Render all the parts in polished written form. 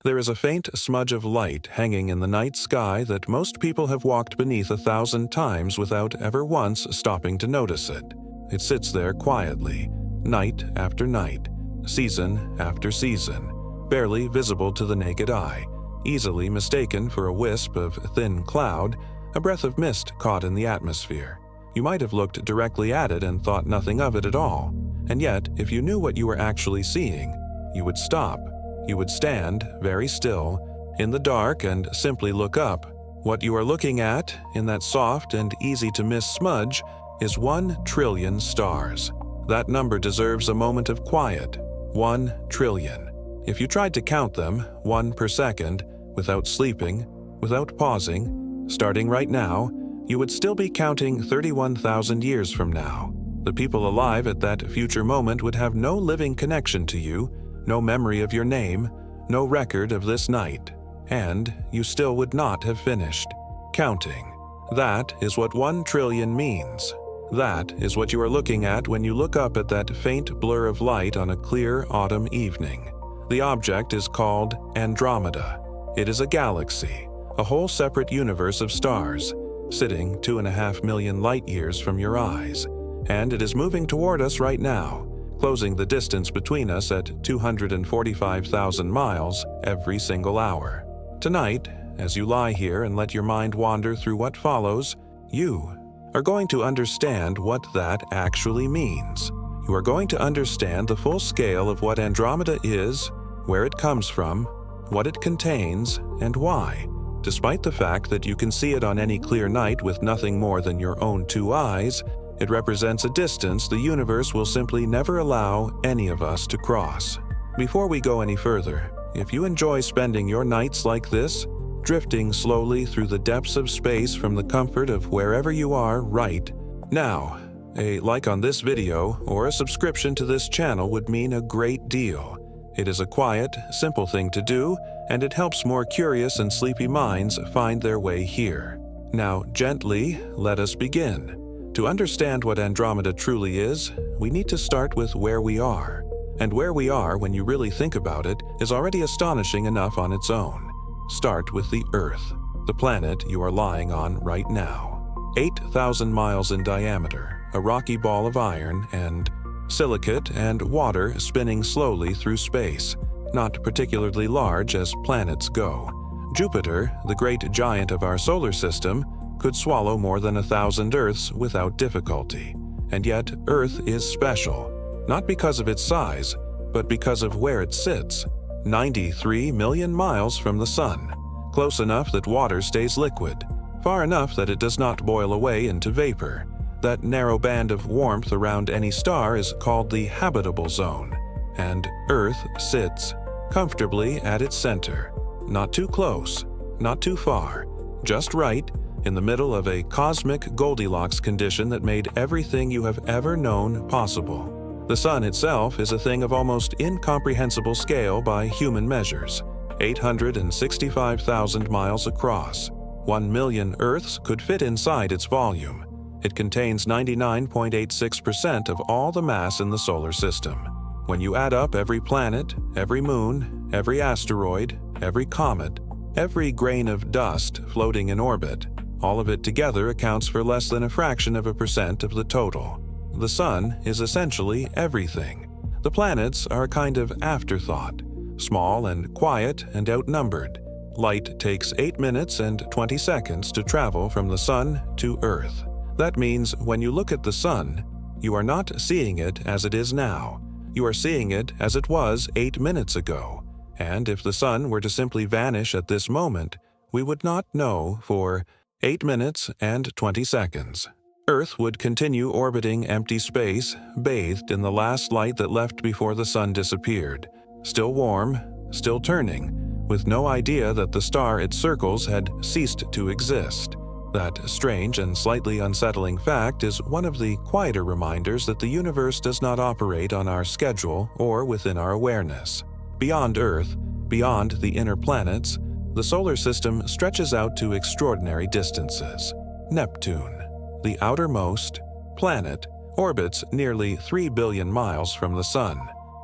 There is a faint smudge of light hanging in the night sky that most people have walked beneath 1,000 times without ever once stopping to notice it. It sits there quietly, night after night, season after season, barely visible to the naked eye, easily mistaken for a wisp of thin cloud, a breath of mist caught in the atmosphere. You might have looked directly at it and thought nothing of it at all. And yet, if you knew what you were actually seeing, you would stop. You would stand, very still, in the dark and simply look up. What you are looking at, in that soft and easy-to-miss smudge, is 1 trillion stars. That number deserves a moment of quiet. 1 trillion. If you tried to count them, 1 per second, without sleeping, without pausing, starting right now, you would still be counting 31,000 years from now. The people alive at that future moment would have no living connection to you, no memory of your name, no record of this night, and you still would not have finished counting. That is what 1 trillion means. That is what you are looking at when you look up at that faint blur of light on a clear autumn evening. The object is called Andromeda. It is a galaxy, a whole separate universe of stars, sitting 2.5 million light-years from your eyes, and it is moving toward us right now, closing the distance between us at 245,000 miles every single hour. Tonight, as you lie here and let your mind wander through what follows, you are going to understand what that actually means. You are going to understand the full scale of what Andromeda is, where it comes from, what it contains, and why. Despite the fact that you can see it on any clear night with nothing more than your own 2 eyes, it represents a distance the universe will simply never allow any of us to cross. Before we go any further, if you enjoy spending your nights like this, drifting slowly through the depths of space from the comfort of wherever you are right now, a like on this video or a subscription to this channel would mean a great deal. It is a quiet, simple thing to do, and it helps more curious and sleepy minds find their way here. Now, gently, let us begin. To understand what Andromeda truly is, we need to start with where we are. And where we are, when you really think about it, is already astonishing enough on its own. Start with the Earth, the planet you are lying on right now. 8,000 miles in diameter, a rocky ball of iron and silicate and water spinning slowly through space, not particularly large as planets go. Jupiter, the great giant of our solar system, could swallow more than 1,000 Earths without difficulty. And yet, Earth is special, not because of its size, but because of where it sits. 93 million miles from the Sun, close enough that water stays liquid, far enough that it does not boil away into vapor. That narrow band of warmth around any star is called the habitable zone, and Earth sits comfortably at its center, not too close, not too far, just right, in the middle of a cosmic Goldilocks condition that made everything you have ever known possible. The Sun itself is a thing of almost incomprehensible scale by human measures, 865,000 miles across. 1 million Earths could fit inside its volume. It contains 99.86% of all the mass in the solar system. When you add up every planet, every moon, every asteroid, every comet, every grain of dust floating in orbit, all of it together accounts for less than a fraction of a percent of the total. The Sun is essentially everything. The planets are a kind of afterthought, small and quiet and outnumbered. Light takes 8 minutes and 20 seconds to travel from the Sun to Earth. That means when you look at the Sun, you are not seeing it as it is now. You are seeing it as it was 8 minutes ago. And if the Sun were to simply vanish at this moment, we would not know for 8 minutes and 20 seconds. Earth would continue orbiting empty space, bathed in the last light that left before the Sun disappeared. Still warm, still turning, with no idea that the star it circles had ceased to exist. That strange and slightly unsettling fact is one of the quieter reminders that the universe does not operate on our schedule or within our awareness. Beyond Earth, beyond the inner planets, the solar system stretches out to extraordinary distances. Neptune, the outermost planet, orbits nearly 3 billion miles from the Sun.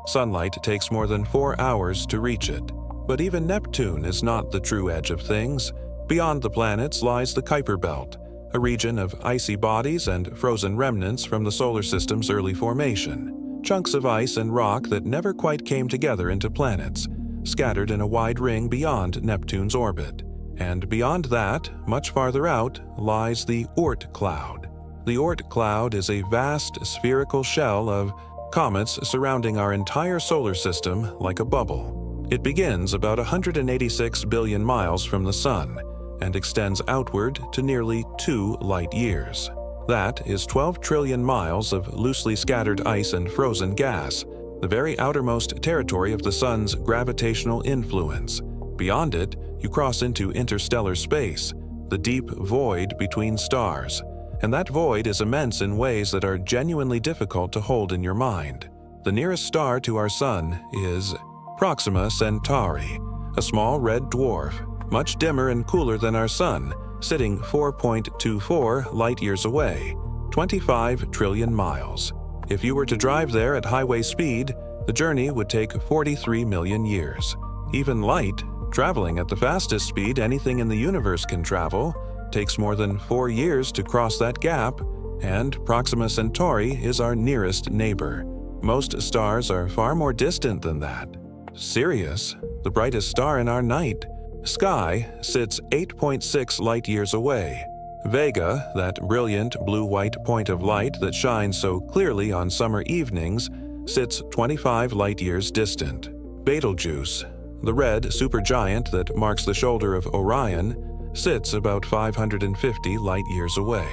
Sunlight takes more than 4 hours to reach it. But even Neptune is not the true edge of things. Beyond the planets lies the Kuiper Belt, a region of icy bodies and frozen remnants from the solar system's early formation. Chunks of ice and rock that never quite came together into planets, scattered in a wide ring beyond Neptune's orbit. And beyond that, much farther out, lies the Oort cloud. The Oort cloud is a vast spherical shell of comets surrounding our entire solar system like a bubble. It begins about 186 billion miles from the Sun and extends outward to nearly 2 light years. That is 12 trillion miles of loosely scattered ice and frozen gas, the very outermost territory of the Sun's gravitational influence. Beyond it, you cross into interstellar space, the deep void between stars. And that void is immense in ways that are genuinely difficult to hold in your mind. The nearest star to our Sun is Proxima Centauri, a small red dwarf, much dimmer and cooler than our Sun, sitting 4.24 light-years away, 25 trillion miles. If you were to drive there at highway speed, the journey would take 43 million years. Even light, traveling at the fastest speed anything in the universe can travel, takes more than 4 years to cross that gap, and Proxima Centauri is our nearest neighbor. Most stars are far more distant than that. Sirius, the brightest star in our night sky, sits 8.6 light-years away. Vega, that brilliant blue-white point of light that shines so clearly on summer evenings, sits 25 light-years distant. Betelgeuse, the red supergiant that marks the shoulder of Orion, sits about 550 light-years away.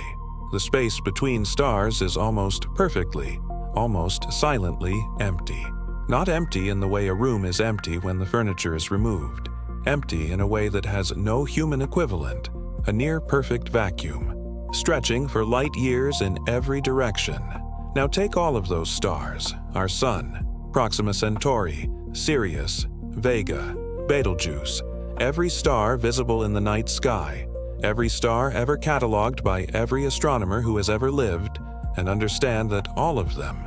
The space between stars is almost perfectly, almost silently empty. Not empty in the way a room is empty when the furniture is removed. Empty in a way that has no human equivalent, a near-perfect vacuum, stretching for light-years in every direction. Now take all of those stars, our Sun, Proxima Centauri, Sirius, Vega, Betelgeuse, every star visible in the night sky, every star ever catalogued by every astronomer who has ever lived, and understand that all of them,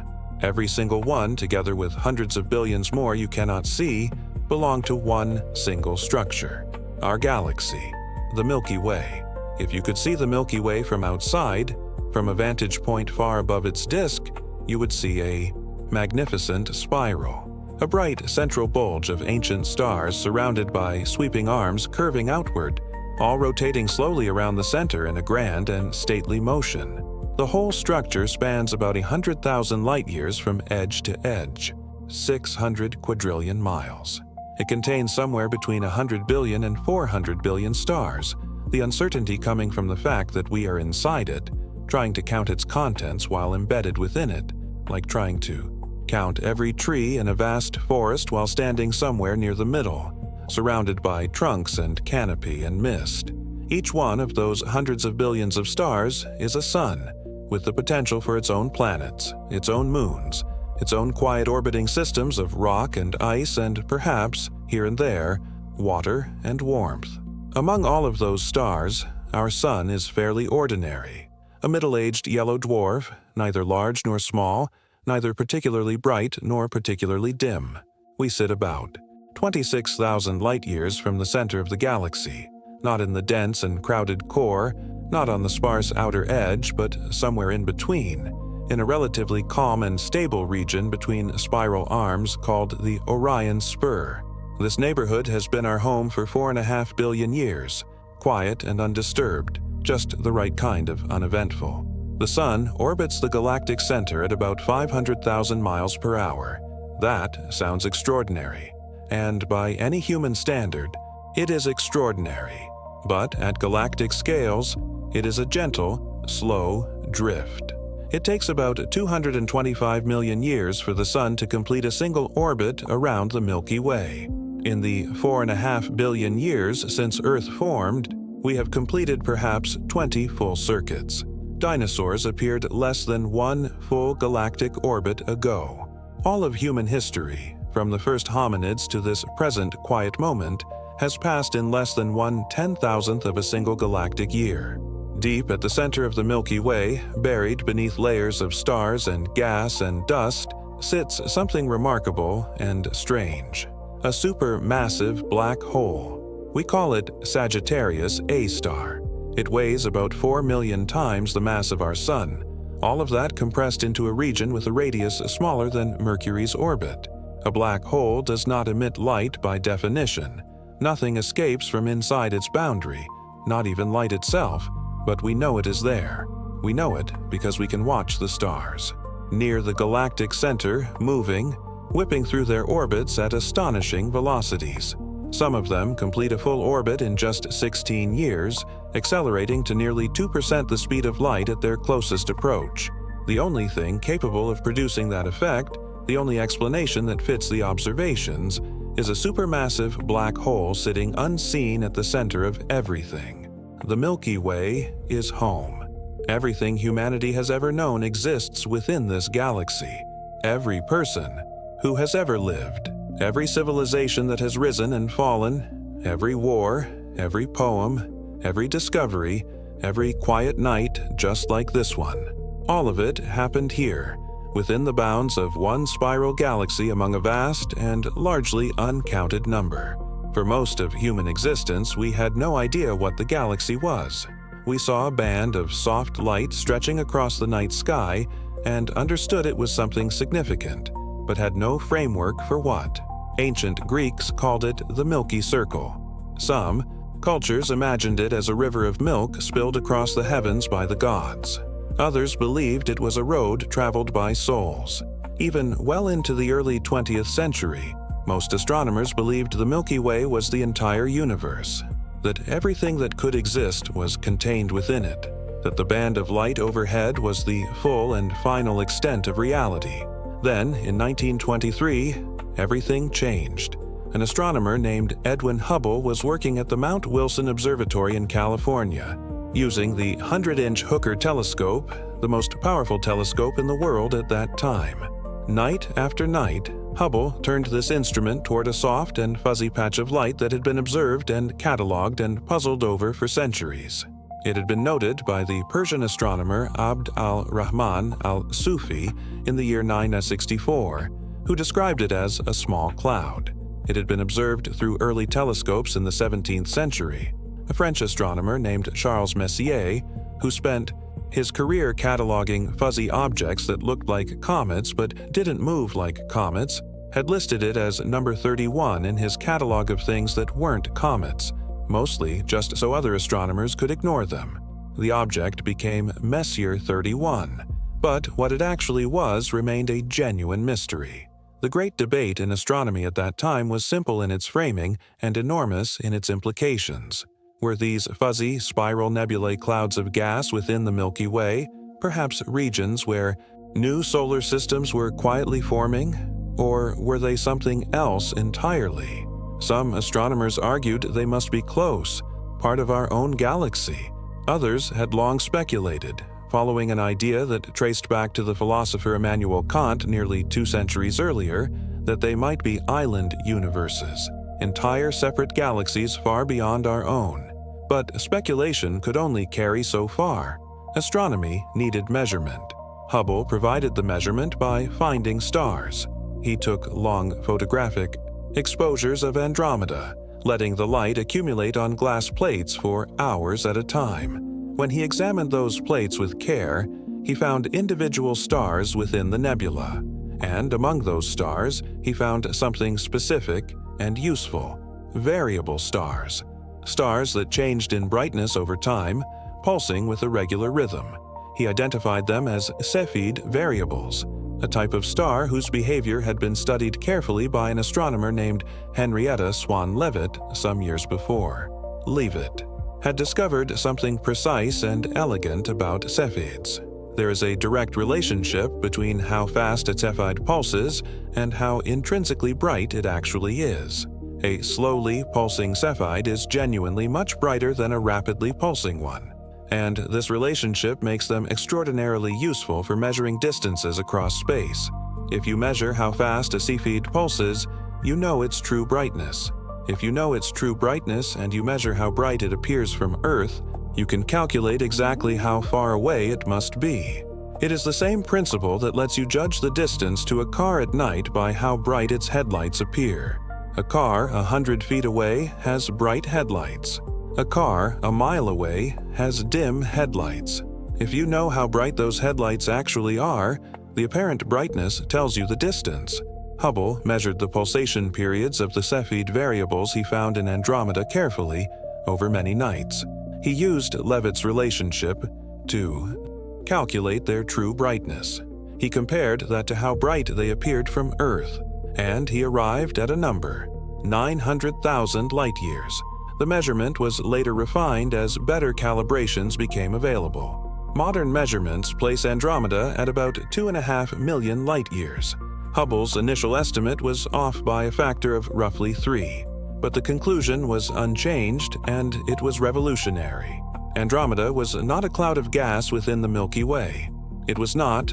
every single one together with hundreds of billions more you cannot see, belong to one single structure, our galaxy, the Milky Way. If you could see the Milky Way from outside, from a vantage point far above its disk, you would see a magnificent spiral. A bright central bulge of ancient stars surrounded by sweeping arms curving outward, all rotating slowly around the center in a grand and stately motion. The whole structure spans about 100,000 light-years from edge to edge, 600 quadrillion miles. It contains somewhere between 100 billion and 400 billion stars, the uncertainty coming from the fact that we are inside it, trying to count its contents while embedded within it, like trying to count every tree in a vast forest while standing somewhere near the middle, surrounded by trunks and canopy and mist. Each one of those hundreds of billions of stars is a sun, with the potential for its own planets, its own moons, its own quiet orbiting systems of rock and ice and perhaps, here and there, water and warmth. Among all of those stars, our Sun is fairly ordinary. A middle-aged yellow dwarf, neither large nor small, neither particularly bright nor particularly dim. We sit about 26,000 light-years from the center of the galaxy, not in the dense and crowded core, not on the sparse outer edge, but somewhere in between, in a relatively calm and stable region between spiral arms called the Orion Spur. This neighborhood has been our home for 4.5 billion years, quiet and undisturbed, just the right kind of uneventful. The Sun orbits the galactic center at about 500,000 miles per hour. That sounds extraordinary. And by any human standard, it is extraordinary. But at galactic scales, it is a gentle, slow drift. It takes about 225 million years for the Sun to complete a single orbit around the Milky Way. In the 4.5 billion years since Earth formed, we have completed perhaps 20 full circuits. Dinosaurs appeared less than one full galactic orbit ago. All of human history, from the first hominids to this present quiet moment, has passed in less than 1/10,000th of a single galactic year. Deep at the center of the Milky Way, buried beneath layers of stars and gas and dust, sits something remarkable and strange. a supermassive black hole. We call it Sagittarius A star. It weighs about 4 million times the mass of our Sun, all of that compressed into a region with a radius smaller than Mercury's orbit. A black hole does not emit light by definition. Nothing escapes from inside its boundary, not even light itself, but we know it is there. We know it because we can watch the stars. Near the galactic center, moving, whipping through their orbits at astonishing velocities. Some of them complete a full orbit in just 16 years, accelerating to nearly 2% the speed of light at their closest approach. The only thing capable of producing that effect, the only explanation that fits the observations, is a supermassive black hole sitting unseen at the center of everything. The Milky Way is home. Everything humanity has ever known exists within this galaxy. Every person who has ever lived, every civilization that has risen and fallen, every war, every poem, every discovery, every quiet night just like this one. All of it happened here, within the bounds of one spiral galaxy among a vast and largely uncounted number. For most of human existence, we had no idea what the galaxy was. We saw a band of soft light stretching across the night sky and understood it was something significant, but had no framework for what. Ancient Greeks called it the Milky Circle. Some cultures imagined it as a river of milk spilled across the heavens by the gods. Others believed it was a road traveled by souls. Even well into the early 20th century, most astronomers believed the Milky Way was the entire universe, that everything that could exist was contained within it, that the band of light overhead was the full and final extent of reality. Then, in 1923, everything changed. An astronomer named Edwin Hubble was working at the Mount Wilson Observatory in California, using the 100-inch Hooker telescope, the most powerful telescope in the world at that time. Night after night, Hubble turned this instrument toward a soft and fuzzy patch of light that had been observed and catalogued and puzzled over for centuries. It had been noted by the Persian astronomer Abd al-Rahman al-Sufi in the year 964, who described it as a small cloud. It had been observed through early telescopes in the 17th century. A French astronomer named Charles Messier, who spent his career cataloging fuzzy objects that looked like comets but didn't move like comets, had listed it as number 31 in his catalog of things that weren't comets, mostly just so other astronomers could ignore them. The object became Messier 31, but what it actually was remained a genuine mystery. The great debate in astronomy at that time was simple in its framing and enormous in its implications. Were these fuzzy, spiral nebulae clouds of gas within the Milky Way, perhaps regions where new solar systems were quietly forming? Or were they something else entirely? Some astronomers argued they must be close, part of our own galaxy. Others had long speculated, following an idea that traced back to the philosopher Immanuel Kant nearly 2 centuries earlier, that they might be island universes, entire separate galaxies far beyond our own. But speculation could only carry so far. Astronomy needed measurement. Hubble provided the measurement by finding stars. He took long photographic exposures of Andromeda, letting the light accumulate on glass plates for hours at a time. When he examined those plates with care, he found individual stars within the nebula, and among those stars, he found something specific and useful: variable stars. Stars that changed in brightness over time, pulsing with a regular rhythm. He identified them as Cepheid variables, a type of star whose behavior had been studied carefully by an astronomer named Henrietta Swan Leavitt some years before. Leavitt had discovered something precise and elegant about Cepheids. There is a direct relationship between how fast a Cepheid pulses and how intrinsically bright it actually is. A slowly pulsing Cepheid is genuinely much brighter than a rapidly pulsing one, and this relationship makes them extraordinarily useful for measuring distances across space. If you measure how fast a Cepheid pulses, you know its true brightness. If you know its true brightness and you measure how bright it appears from Earth, you can calculate exactly how far away it must be. It is the same principle that lets you judge the distance to a car at night by how bright its headlights appear. A car 100 feet away has bright headlights. A car a mile away has dim headlights. If you know how bright those headlights actually are, the apparent brightness tells you the distance. Hubble measured the pulsation periods of the Cepheid variables he found in Andromeda carefully over many nights. He used Leavitt's relationship to calculate their true brightness. He compared that to how bright they appeared from Earth, and he arrived at a number, 900,000 light-years. The measurement was later refined as better calibrations became available. Modern measurements place Andromeda at about 2.5 million light-years. Hubble's initial estimate was off by a factor of roughly 3, but the conclusion was unchanged and it was revolutionary. Andromeda was not a cloud of gas within the Milky Way. It was not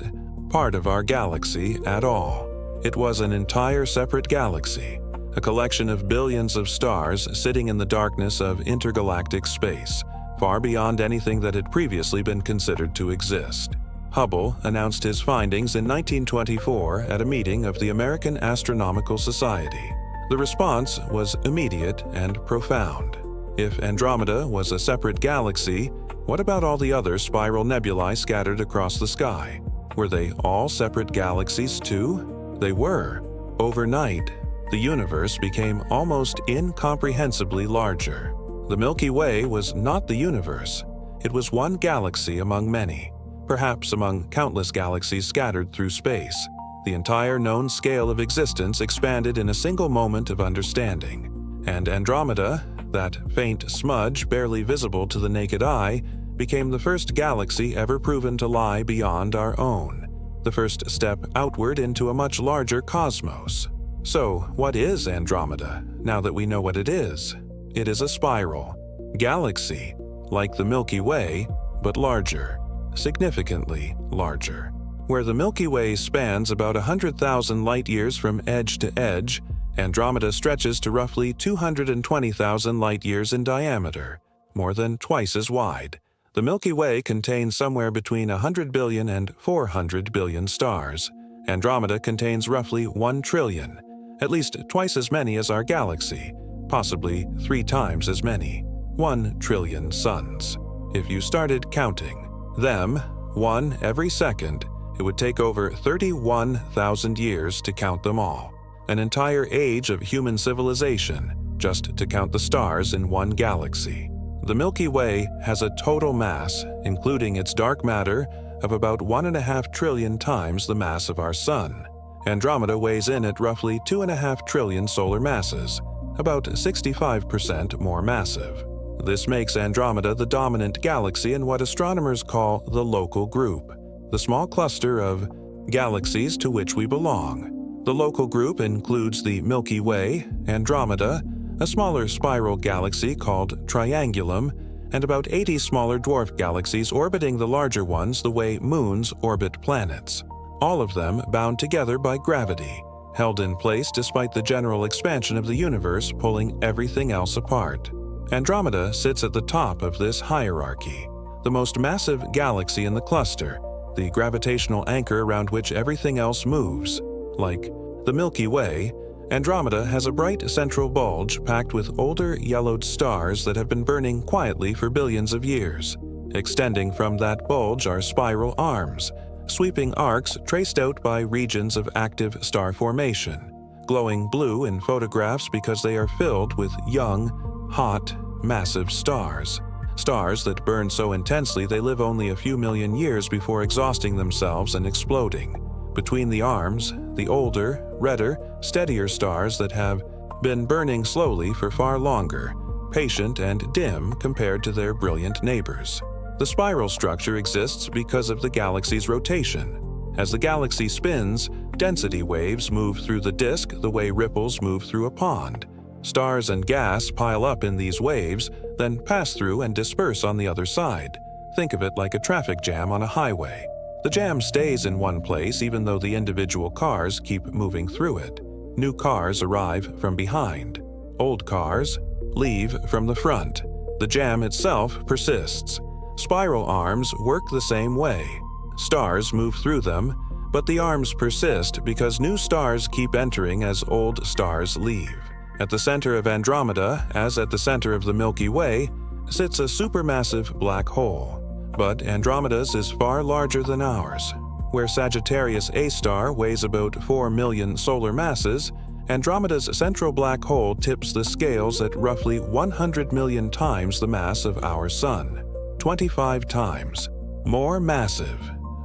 part of our galaxy at all. It was an entire separate galaxy, a collection of billions of stars sitting in the darkness of intergalactic space, far beyond anything that had previously been considered to exist. Hubble announced his findings in 1924 at a meeting of the American Astronomical Society. The response was immediate and profound. If Andromeda was a separate galaxy, what about all the other spiral nebulae scattered across the sky? Were they all separate galaxies too? They were. Overnight, the universe became almost incomprehensibly larger. The Milky Way was not the universe. It was one galaxy among many, perhaps among countless galaxies scattered through space. The entire known scale of existence expanded in a single moment of understanding. And Andromeda, that faint smudge barely visible to the naked eye, became the first galaxy ever proven to lie beyond our own, the first step outward into a much larger cosmos. So, what is Andromeda, now that we know what it is? It is a spiral galaxy, like the Milky Way, but larger, significantly larger. Where the Milky Way spans about 100,000 light-years from edge to edge, Andromeda stretches to roughly 220,000 light-years in diameter, more than twice as wide. The Milky Way contains somewhere between 100 billion and 400 billion stars. Andromeda contains roughly 1 trillion, at least twice as many as our galaxy, possibly 3 times as many, 1 trillion suns. If you started counting them, one every second, it would take over 31,000 years to count them all. An entire age of human civilization just to count the stars in one galaxy. The Milky Way has a total mass, including its dark matter, of about 1.5 trillion times the mass of our Sun. Andromeda weighs in at roughly 2.5 trillion solar masses, about 65% more massive. This makes Andromeda the dominant galaxy in what astronomers call the local group, the small cluster of galaxies to which we belong. The local group includes the Milky Way, Andromeda, a smaller spiral galaxy called Triangulum, and about 80 smaller dwarf galaxies orbiting the larger ones the way moons orbit planets, all of them bound together by gravity, held in place despite the general expansion of the universe pulling everything else apart. Andromeda sits at the top of this hierarchy, the most massive galaxy in the cluster, the gravitational anchor around which everything else moves. Like the Milky Way, Andromeda has a bright central bulge packed with older yellowed stars that have been burning quietly for billions of years. Extending from that bulge are spiral arms, sweeping arcs traced out by regions of active star formation, glowing blue in photographs because they are filled with young, hot, massive stars. Stars that burn so intensely they live only a few million years before exhausting themselves and exploding. Between the arms, the older, redder, steadier stars that have been burning slowly for far longer, patient and dim compared to their brilliant neighbors. The spiral structure exists because of the galaxy's rotation. As the galaxy spins, density waves move through the disk the way ripples move through a pond. Stars and gas pile up in these waves, then pass through and disperse on the other side. Think of it like a traffic jam on a highway. The jam stays in one place even though the individual cars keep moving through it. New cars arrive from behind. Old cars leave from the front. The jam itself persists. Spiral arms work the same way. Stars move through them, but the arms persist because new stars keep entering as old stars leave. At the center of Andromeda, as at the center of the Milky Way, sits a supermassive black hole. But Andromeda's is far larger than ours. Where Sagittarius A star weighs about 4 million solar masses, Andromeda's central black hole tips the scales at roughly 100 million times the mass of our Sun. 25 times. More massive.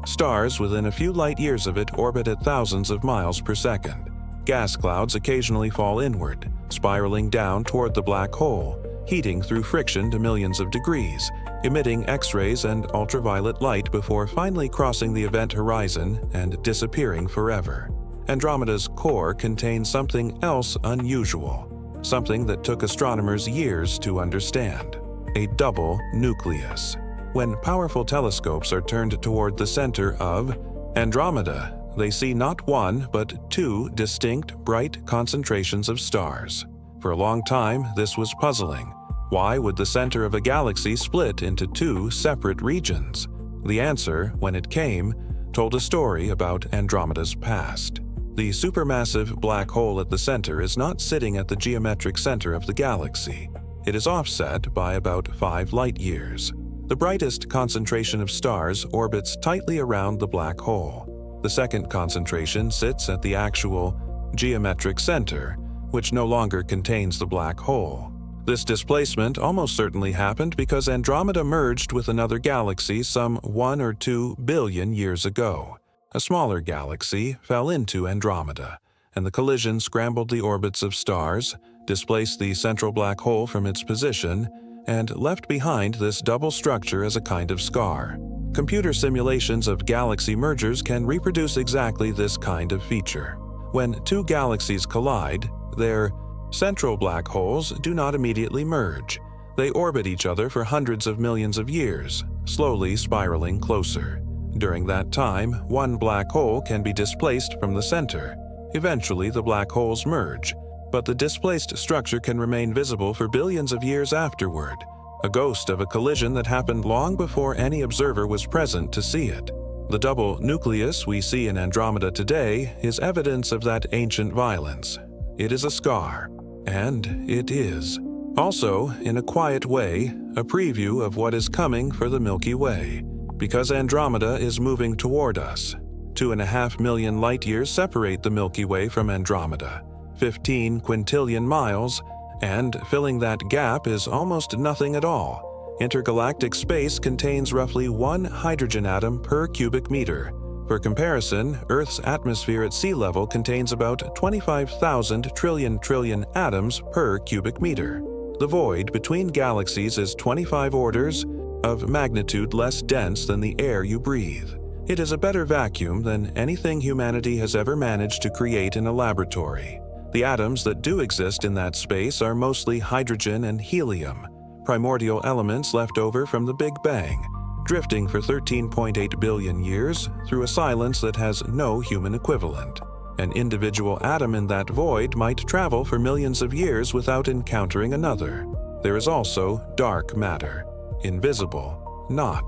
Stars within a few light years of it orbit at thousands of miles per second. Gas clouds occasionally fall inward, spiraling down toward the black hole, heating through friction to millions of degrees, emitting X-rays and ultraviolet light before finally crossing the event horizon and disappearing forever. Andromeda's core contains something else unusual, something that took astronomers years to understand: a double nucleus. When powerful telescopes are turned toward the center of Andromeda, they see not one but two distinct, bright concentrations of stars. For a long time, this was puzzling. Why would the center of a galaxy split into two separate regions? The answer, when it came, told a story about Andromeda's past. The supermassive black hole at the center is not sitting at the geometric center of the galaxy. It is offset by about 5 light-years. The brightest concentration of stars orbits tightly around the black hole. The second concentration sits at the actual geometric center, which no longer contains the black hole. This displacement almost certainly happened because Andromeda merged with another galaxy some 1 or 2 billion years ago. A smaller galaxy fell into Andromeda, and the collision scrambled the orbits of stars, displaced the central black hole from its position, and left behind this double structure as a kind of scar. Computer simulations of galaxy mergers can reproduce exactly this kind of feature. When two galaxies collide, their central black holes do not immediately merge. They orbit each other for hundreds of millions of years, slowly spiraling closer. During that time, one black hole can be displaced from the center. Eventually, the black holes merge, but the displaced structure can remain visible for billions of years afterward, a ghost of a collision that happened long before any observer was present to see it. The double nucleus we see in Andromeda today is evidence of that ancient violence. It is a scar, and it is also, in a quiet way, a preview of what is coming for the Milky Way, because Andromeda is moving toward us. 2.5 million light-years separate the Milky Way from Andromeda, 15 quintillion miles, and filling that gap is almost nothing at all. Intergalactic space contains roughly 1 hydrogen atom per cubic meter. For comparison, Earth's atmosphere at sea level contains about 25,000 trillion atoms per cubic meter. The void between galaxies is 25 orders of magnitude less dense than the air you breathe. It is a better vacuum than anything humanity has ever managed to create in a laboratory. The atoms that do exist in that space are mostly hydrogen and helium, primordial elements left over from the Big Bang, drifting for 13.8 billion years through a silence that has no human equivalent. An individual atom in that void might travel for millions of years without encountering another. There is also dark matter, invisible, not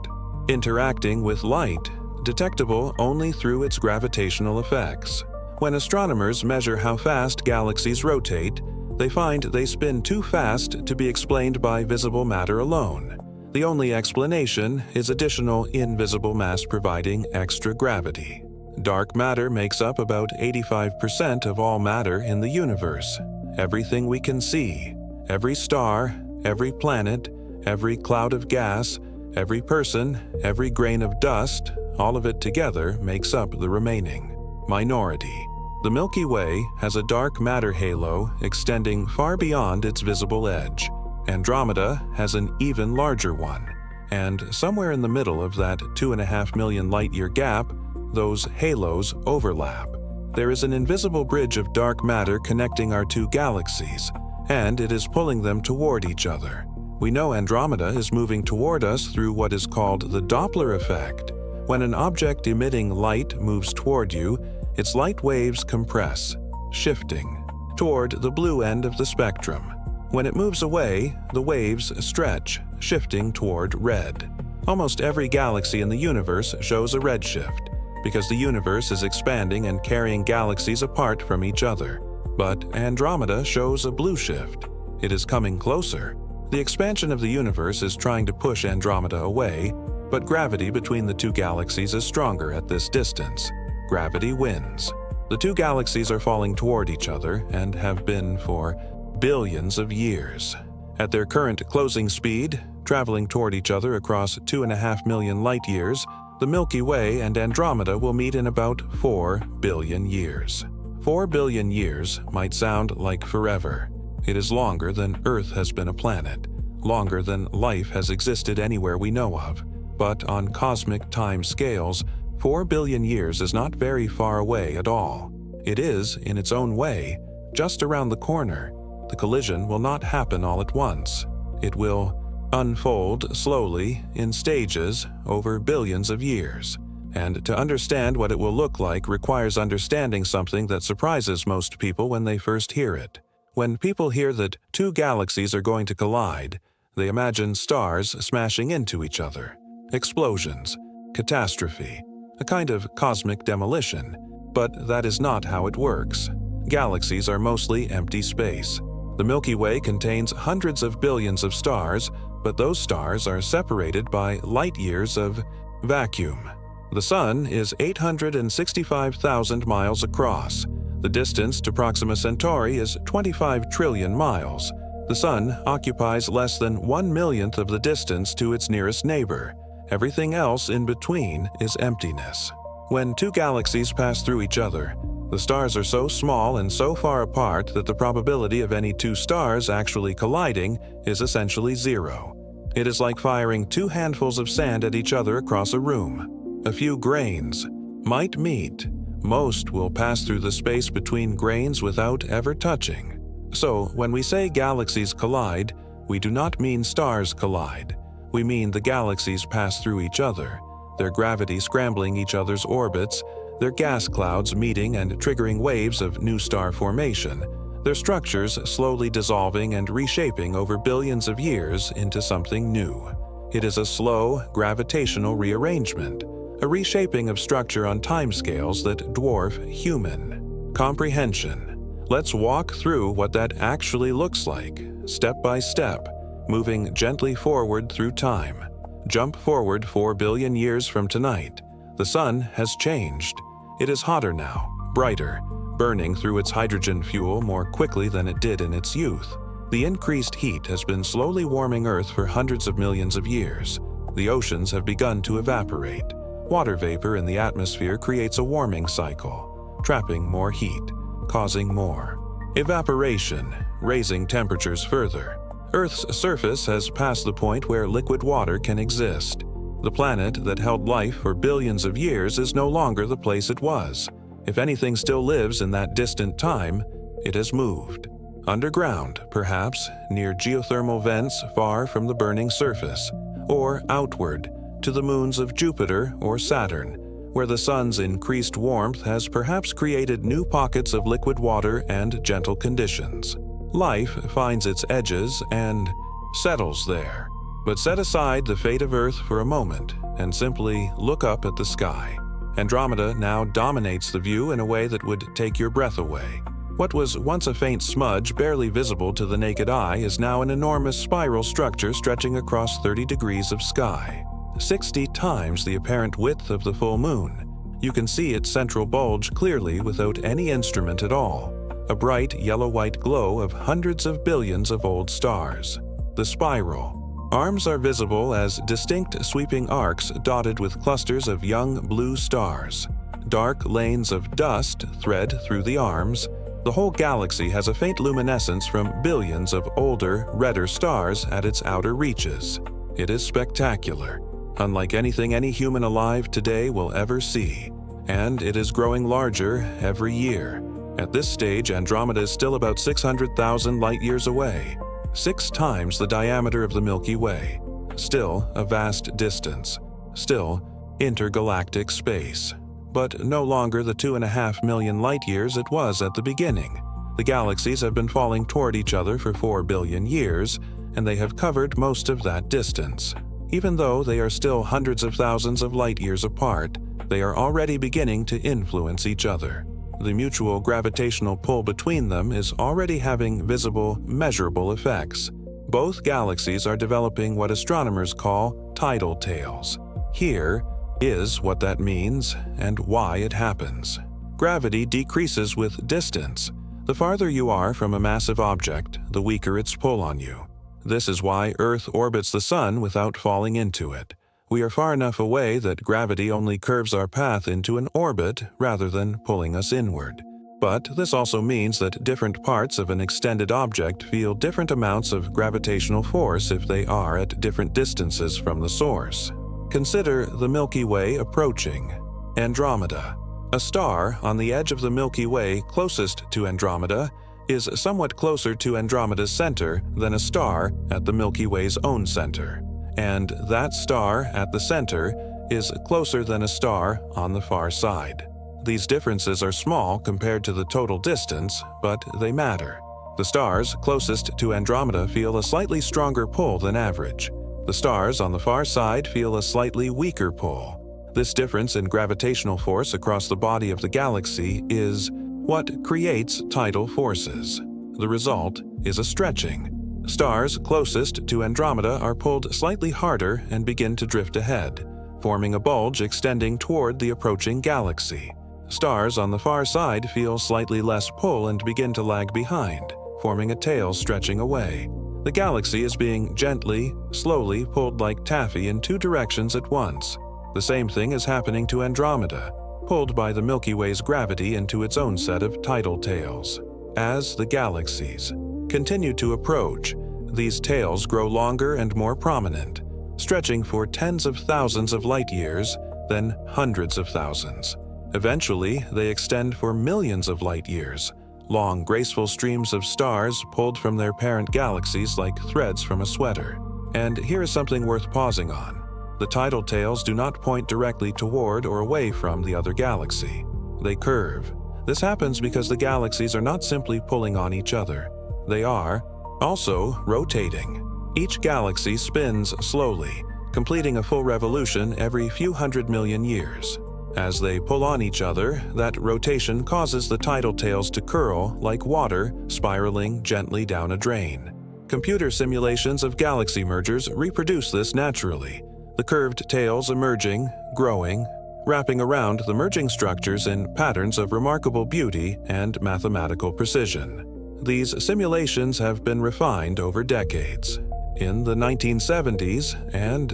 interacting with light, detectable only through its gravitational effects. When astronomers measure how fast galaxies rotate, they find they spin too fast to be explained by visible matter alone. The only explanation is additional invisible mass providing extra gravity. Dark matter makes up about 85% of all matter in the universe. Everything we can see, every star, every planet, every cloud of gas, every person, every grain of dust, all of it together makes up the remaining minority. The Milky Way has a dark matter halo extending far beyond its visible edge. Andromeda has an even larger one, and somewhere in the middle of that 2.5 million light-year gap, those halos overlap. There is an invisible bridge of dark matter connecting our two galaxies, and it is pulling them toward each other. We know Andromeda is moving toward us through what is called the Doppler effect. When an object emitting light moves toward you, its light waves compress, shifting toward the blue end of the spectrum. When it moves away, the waves stretch, shifting toward red. Almost every galaxy in the universe shows a redshift, because the universe is expanding and carrying galaxies apart from each other. But Andromeda shows a blue shift. It is coming closer. The expansion of the universe is trying to push Andromeda away, but gravity between the two galaxies is stronger at this distance. Gravity wins. The two galaxies are falling toward each other and have been for billions of years. At their current closing speed, traveling toward each other across 2.5 million light-years, the Milky Way and Andromeda will meet in about 4 billion years. 4 billion years might sound like forever. It is longer than Earth has been a planet, longer than life has existed anywhere we know of. But on cosmic time scales, 4 billion years is not very far away at all. It is, in its own way, just around the corner. The collision will not happen all at once. It will unfold slowly, in stages, over billions of years. And to understand what it will look like requires understanding something that surprises most people when they first hear it. When people hear that two galaxies are going to collide, they imagine stars smashing into each other. Explosions, catastrophe, a kind of cosmic demolition. But that is not how it works. Galaxies are mostly empty space. The Milky Way contains hundreds of billions of stars, but those stars are separated by light-years of vacuum. The Sun is 865,000 miles across. The distance to Proxima Centauri is 25 trillion miles. The Sun occupies less than 1/millionth of the distance to its nearest neighbor. Everything else in between is emptiness. When two galaxies pass through each other, the stars are so small and so far apart that the probability of any two stars actually colliding is essentially zero. It is like firing two handfuls of sand at each other across a room. A few grains might meet. Most will pass through the space between grains without ever touching. So, when we say galaxies collide, we do not mean stars collide. We mean the galaxies pass through each other, their gravity scrambling each other's orbits, their gas clouds meeting and triggering waves of new star formation, their structures slowly dissolving and reshaping over billions of years into something new. It is a slow, gravitational rearrangement, a reshaping of structure on timescales that dwarf human comprehension. Let's walk through what that actually looks like, step by step, moving gently forward through time. Jump forward 4 billion years from tonight. The Sun has changed. It is hotter now, brighter, burning through its hydrogen fuel more quickly than it did in its youth. The increased heat has been slowly warming Earth for hundreds of millions of years. The oceans have begun to evaporate. Water vapor in the atmosphere creates a warming cycle, trapping more heat, causing more evaporation, raising temperatures further. Earth's surface has passed the point where liquid water can exist. The planet that held life for billions of years is no longer the place it was. If anything still lives in that distant time, it has moved. Underground, perhaps, near geothermal vents far from the burning surface, or outward, to the moons of Jupiter or Saturn, where the Sun's increased warmth has perhaps created new pockets of liquid water and gentle conditions. Life finds its edges and settles there. But set aside the fate of Earth for a moment and simply look up at the sky. Andromeda now dominates the view in a way that would take your breath away. What was once a faint smudge barely visible to the naked eye is now an enormous spiral structure stretching across 30 degrees of sky, 60 times the apparent width of the full moon. You can see its central bulge clearly without any instrument at all, a bright yellow-white glow of hundreds of billions of old stars. The spiral. Arms are visible as distinct sweeping arcs dotted with clusters of young blue stars. Dark lanes of dust thread through the arms. The whole galaxy has a faint luminescence from billions of older, redder stars at its outer reaches. It is spectacular, unlike anything any human alive today will ever see, and it is growing larger every year. At this stage, Andromeda is still about 600,000 light-years away, 6 times the diameter of the Milky Way. Still a vast distance, still intergalactic space, but no longer the 2.5 million light-years it was at the beginning. The galaxies have been falling toward each other for 4 billion years, and they have covered most of that distance. Even though they are still hundreds of thousands of light-years apart, they are already beginning to influence each other. The mutual gravitational pull between them is already having visible, measurable effects. Both galaxies are developing what astronomers call tidal tails. Here is what that means and why it happens. Gravity decreases with distance. The farther you are from a massive object, the weaker its pull on you. This is why Earth orbits the Sun without falling into it. We are far enough away that gravity only curves our path into an orbit rather than pulling us inward. But this also means that different parts of an extended object feel different amounts of gravitational force if they are at different distances from the source. Consider the Milky Way approaching. Andromeda. A star on the edge of the Milky Way closest to Andromeda is somewhat closer to Andromeda's center than a star at the Milky Way's own center. And that star at the center is closer than a star on the far side. These differences are small compared to the total distance, but they matter. The stars closest to Andromeda feel a slightly stronger pull than average. The stars on the far side feel a slightly weaker pull. This difference in gravitational force across the body of the galaxy is what creates tidal forces. The result is a stretching. Stars closest to Andromeda are pulled slightly harder and begin to drift ahead, forming a bulge extending toward the approaching galaxy. Stars on the far side feel slightly less pull and begin to lag behind, forming a tail stretching away. The galaxy is being gently, slowly pulled like taffy in two directions at once. The same thing is happening to Andromeda, pulled by the Milky Way's gravity into its own set of tidal tails. As the galaxies continue to approach, these tails grow longer and more prominent, stretching for tens of thousands of light years, then hundreds of thousands. Eventually, they extend for millions of light years, long, graceful streams of stars pulled from their parent galaxies like threads from a sweater. And here is something worth pausing on. The tidal tails do not point directly toward or away from the other galaxy. They curve. This happens because the galaxies are not simply pulling on each other. They are also rotating. Each galaxy spins slowly, completing a full revolution every few 100 million years. As they pull on each other, that rotation causes the tidal tails to curl like water spiraling gently down a drain. Computer simulations of galaxy mergers reproduce this naturally, the curved tails emerging, growing, wrapping around the merging structures in patterns of remarkable beauty and mathematical precision. These simulations have been refined over decades. In the 1970s and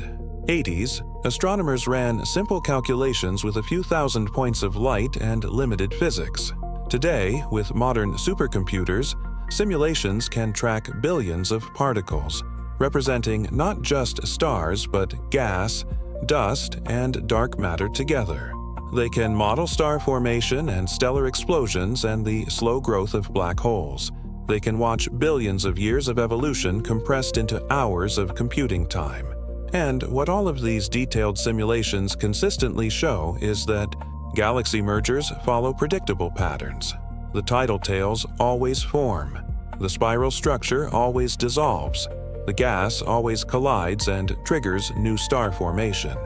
80s, astronomers ran simple calculations with a few thousand points of light and limited physics. Today, with modern supercomputers, simulations can track billions of particles, representing not just stars but gas, dust, and dark matter together. They can model star formation and stellar explosions and the slow growth of black holes. They can watch billions of years of evolution compressed into hours of computing time. And what all of these detailed simulations consistently show is that galaxy mergers follow predictable patterns. The tidal tails always form. The spiral structure always dissolves. The gas always collides and triggers new star formation.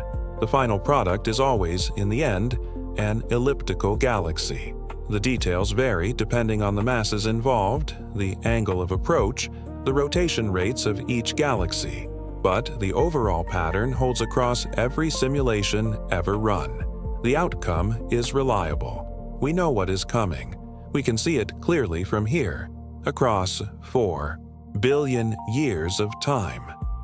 The final product is always, in the end, an elliptical galaxy. The details vary depending on the masses involved, the angle of approach, the rotation rates of each galaxy. But the overall pattern holds across every simulation ever run. The outcome is reliable. We know what is coming. We can see it clearly from here, across 4 billion years of time.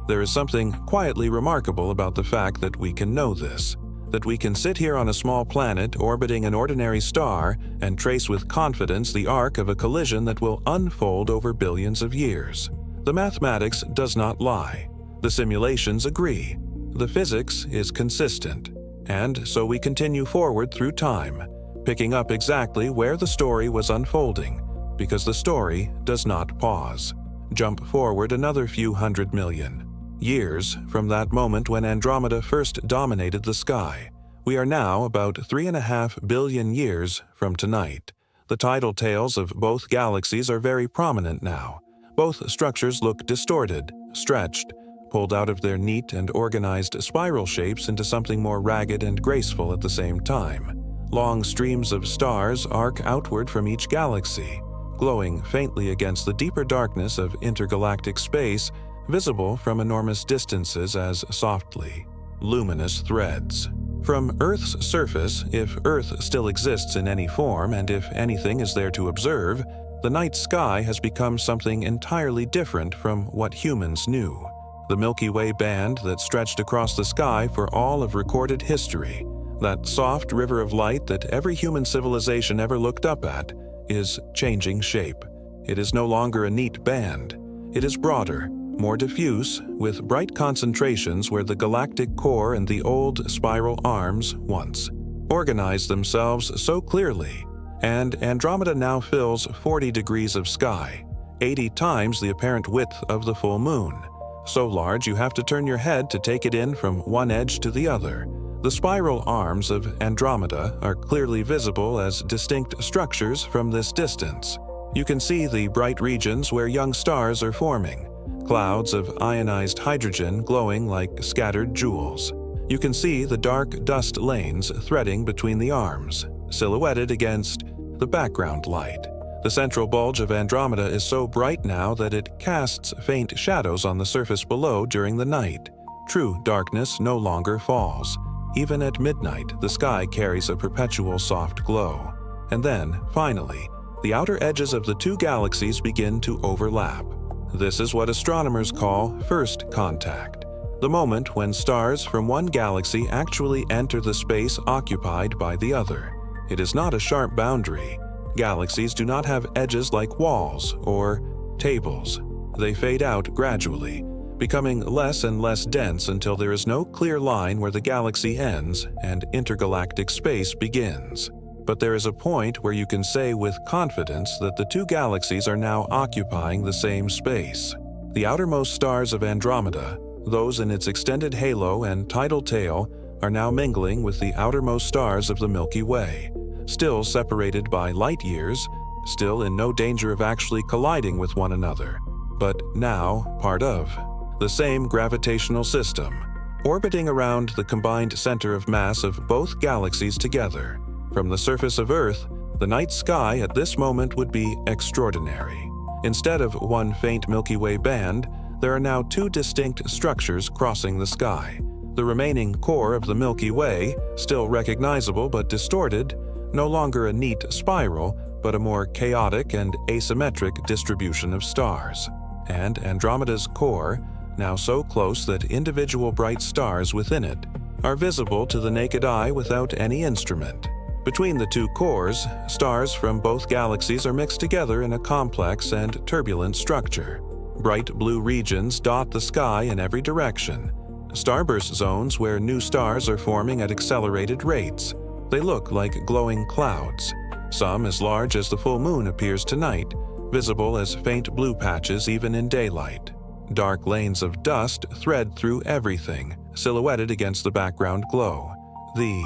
There is something quietly remarkable about the fact that we can know this, that we can sit here on a small planet orbiting an ordinary star and trace with confidence the arc of a collision that will unfold over billions of years. The mathematics does not lie. The simulations agree. The physics is consistent. And so we continue forward through time, picking up exactly where the story was unfolding, because the story does not pause. Jump forward another few 100 million years from that moment when Andromeda first dominated the sky. We are now about 3.5 billion years from tonight. The tidal tails of both galaxies are very prominent now. Both structures look distorted, stretched, pulled out of their neat and organized spiral shapes into something more ragged and graceful at the same time. Long streams of stars arc outward from each galaxy, glowing faintly against the deeper darkness of intergalactic space, visible from enormous distances as softly, luminous threads. From Earth's surface, if Earth still exists in any form and if anything is there to observe, the night sky has become something entirely different from what humans knew. The Milky Way band that stretched across the sky for all of recorded history, that soft river of light that every human civilization ever looked up at, is changing shape. It is no longer a neat band. It is broader, more diffuse, with bright concentrations where the galactic core and the old spiral arms once organized themselves so clearly. And Andromeda now fills 40 degrees of sky, 80 times the apparent width of the full moon. So large you have to turn your head to take it in from one edge to the other. The spiral arms of Andromeda are clearly visible as distinct structures from this distance. You can see the bright regions where young stars are forming, clouds of ionized hydrogen glowing like scattered jewels. You can see the dark dust lanes threading between the arms, silhouetted against the background light. The central bulge of Andromeda is so bright now that it casts faint shadows on the surface below during the night. True darkness no longer falls. Even at midnight, the sky carries a perpetual soft glow. And then, finally, the outer edges of the two galaxies begin to overlap. This is what astronomers call first contact, the moment when stars from one galaxy actually enter the space occupied by the other. It is not a sharp boundary. Galaxies do not have edges like walls or tables. They fade out gradually, becoming less and less dense until there is no clear line where the galaxy ends and intergalactic space begins. But there is a point where you can say with confidence that the two galaxies are now occupying the same space. The outermost stars of Andromeda, those in its extended halo and tidal tail, are now mingling with the outermost stars of the Milky Way, still separated by light years, still in no danger of actually colliding with one another, but now part of the same gravitational system, orbiting around the combined center of mass of both galaxies together. From the surface of Earth, the night sky at this moment would be extraordinary. Instead of one faint Milky Way band, there are now two distinct structures crossing the sky. The remaining core of the Milky Way, still recognizable but distorted, no longer a neat spiral, but a more chaotic and asymmetric distribution of stars. And Andromeda's core, now so close that individual bright stars within it are visible to the naked eye without any instrument. Between the two cores, stars from both galaxies are mixed together in a complex and turbulent structure. Bright blue regions dot the sky in every direction, starburst zones where new stars are forming at accelerated rates. They look like glowing clouds, some as large as the full moon appears tonight, visible as faint blue patches even in daylight. Dark lanes of dust thread through everything, silhouetted against the background glow. The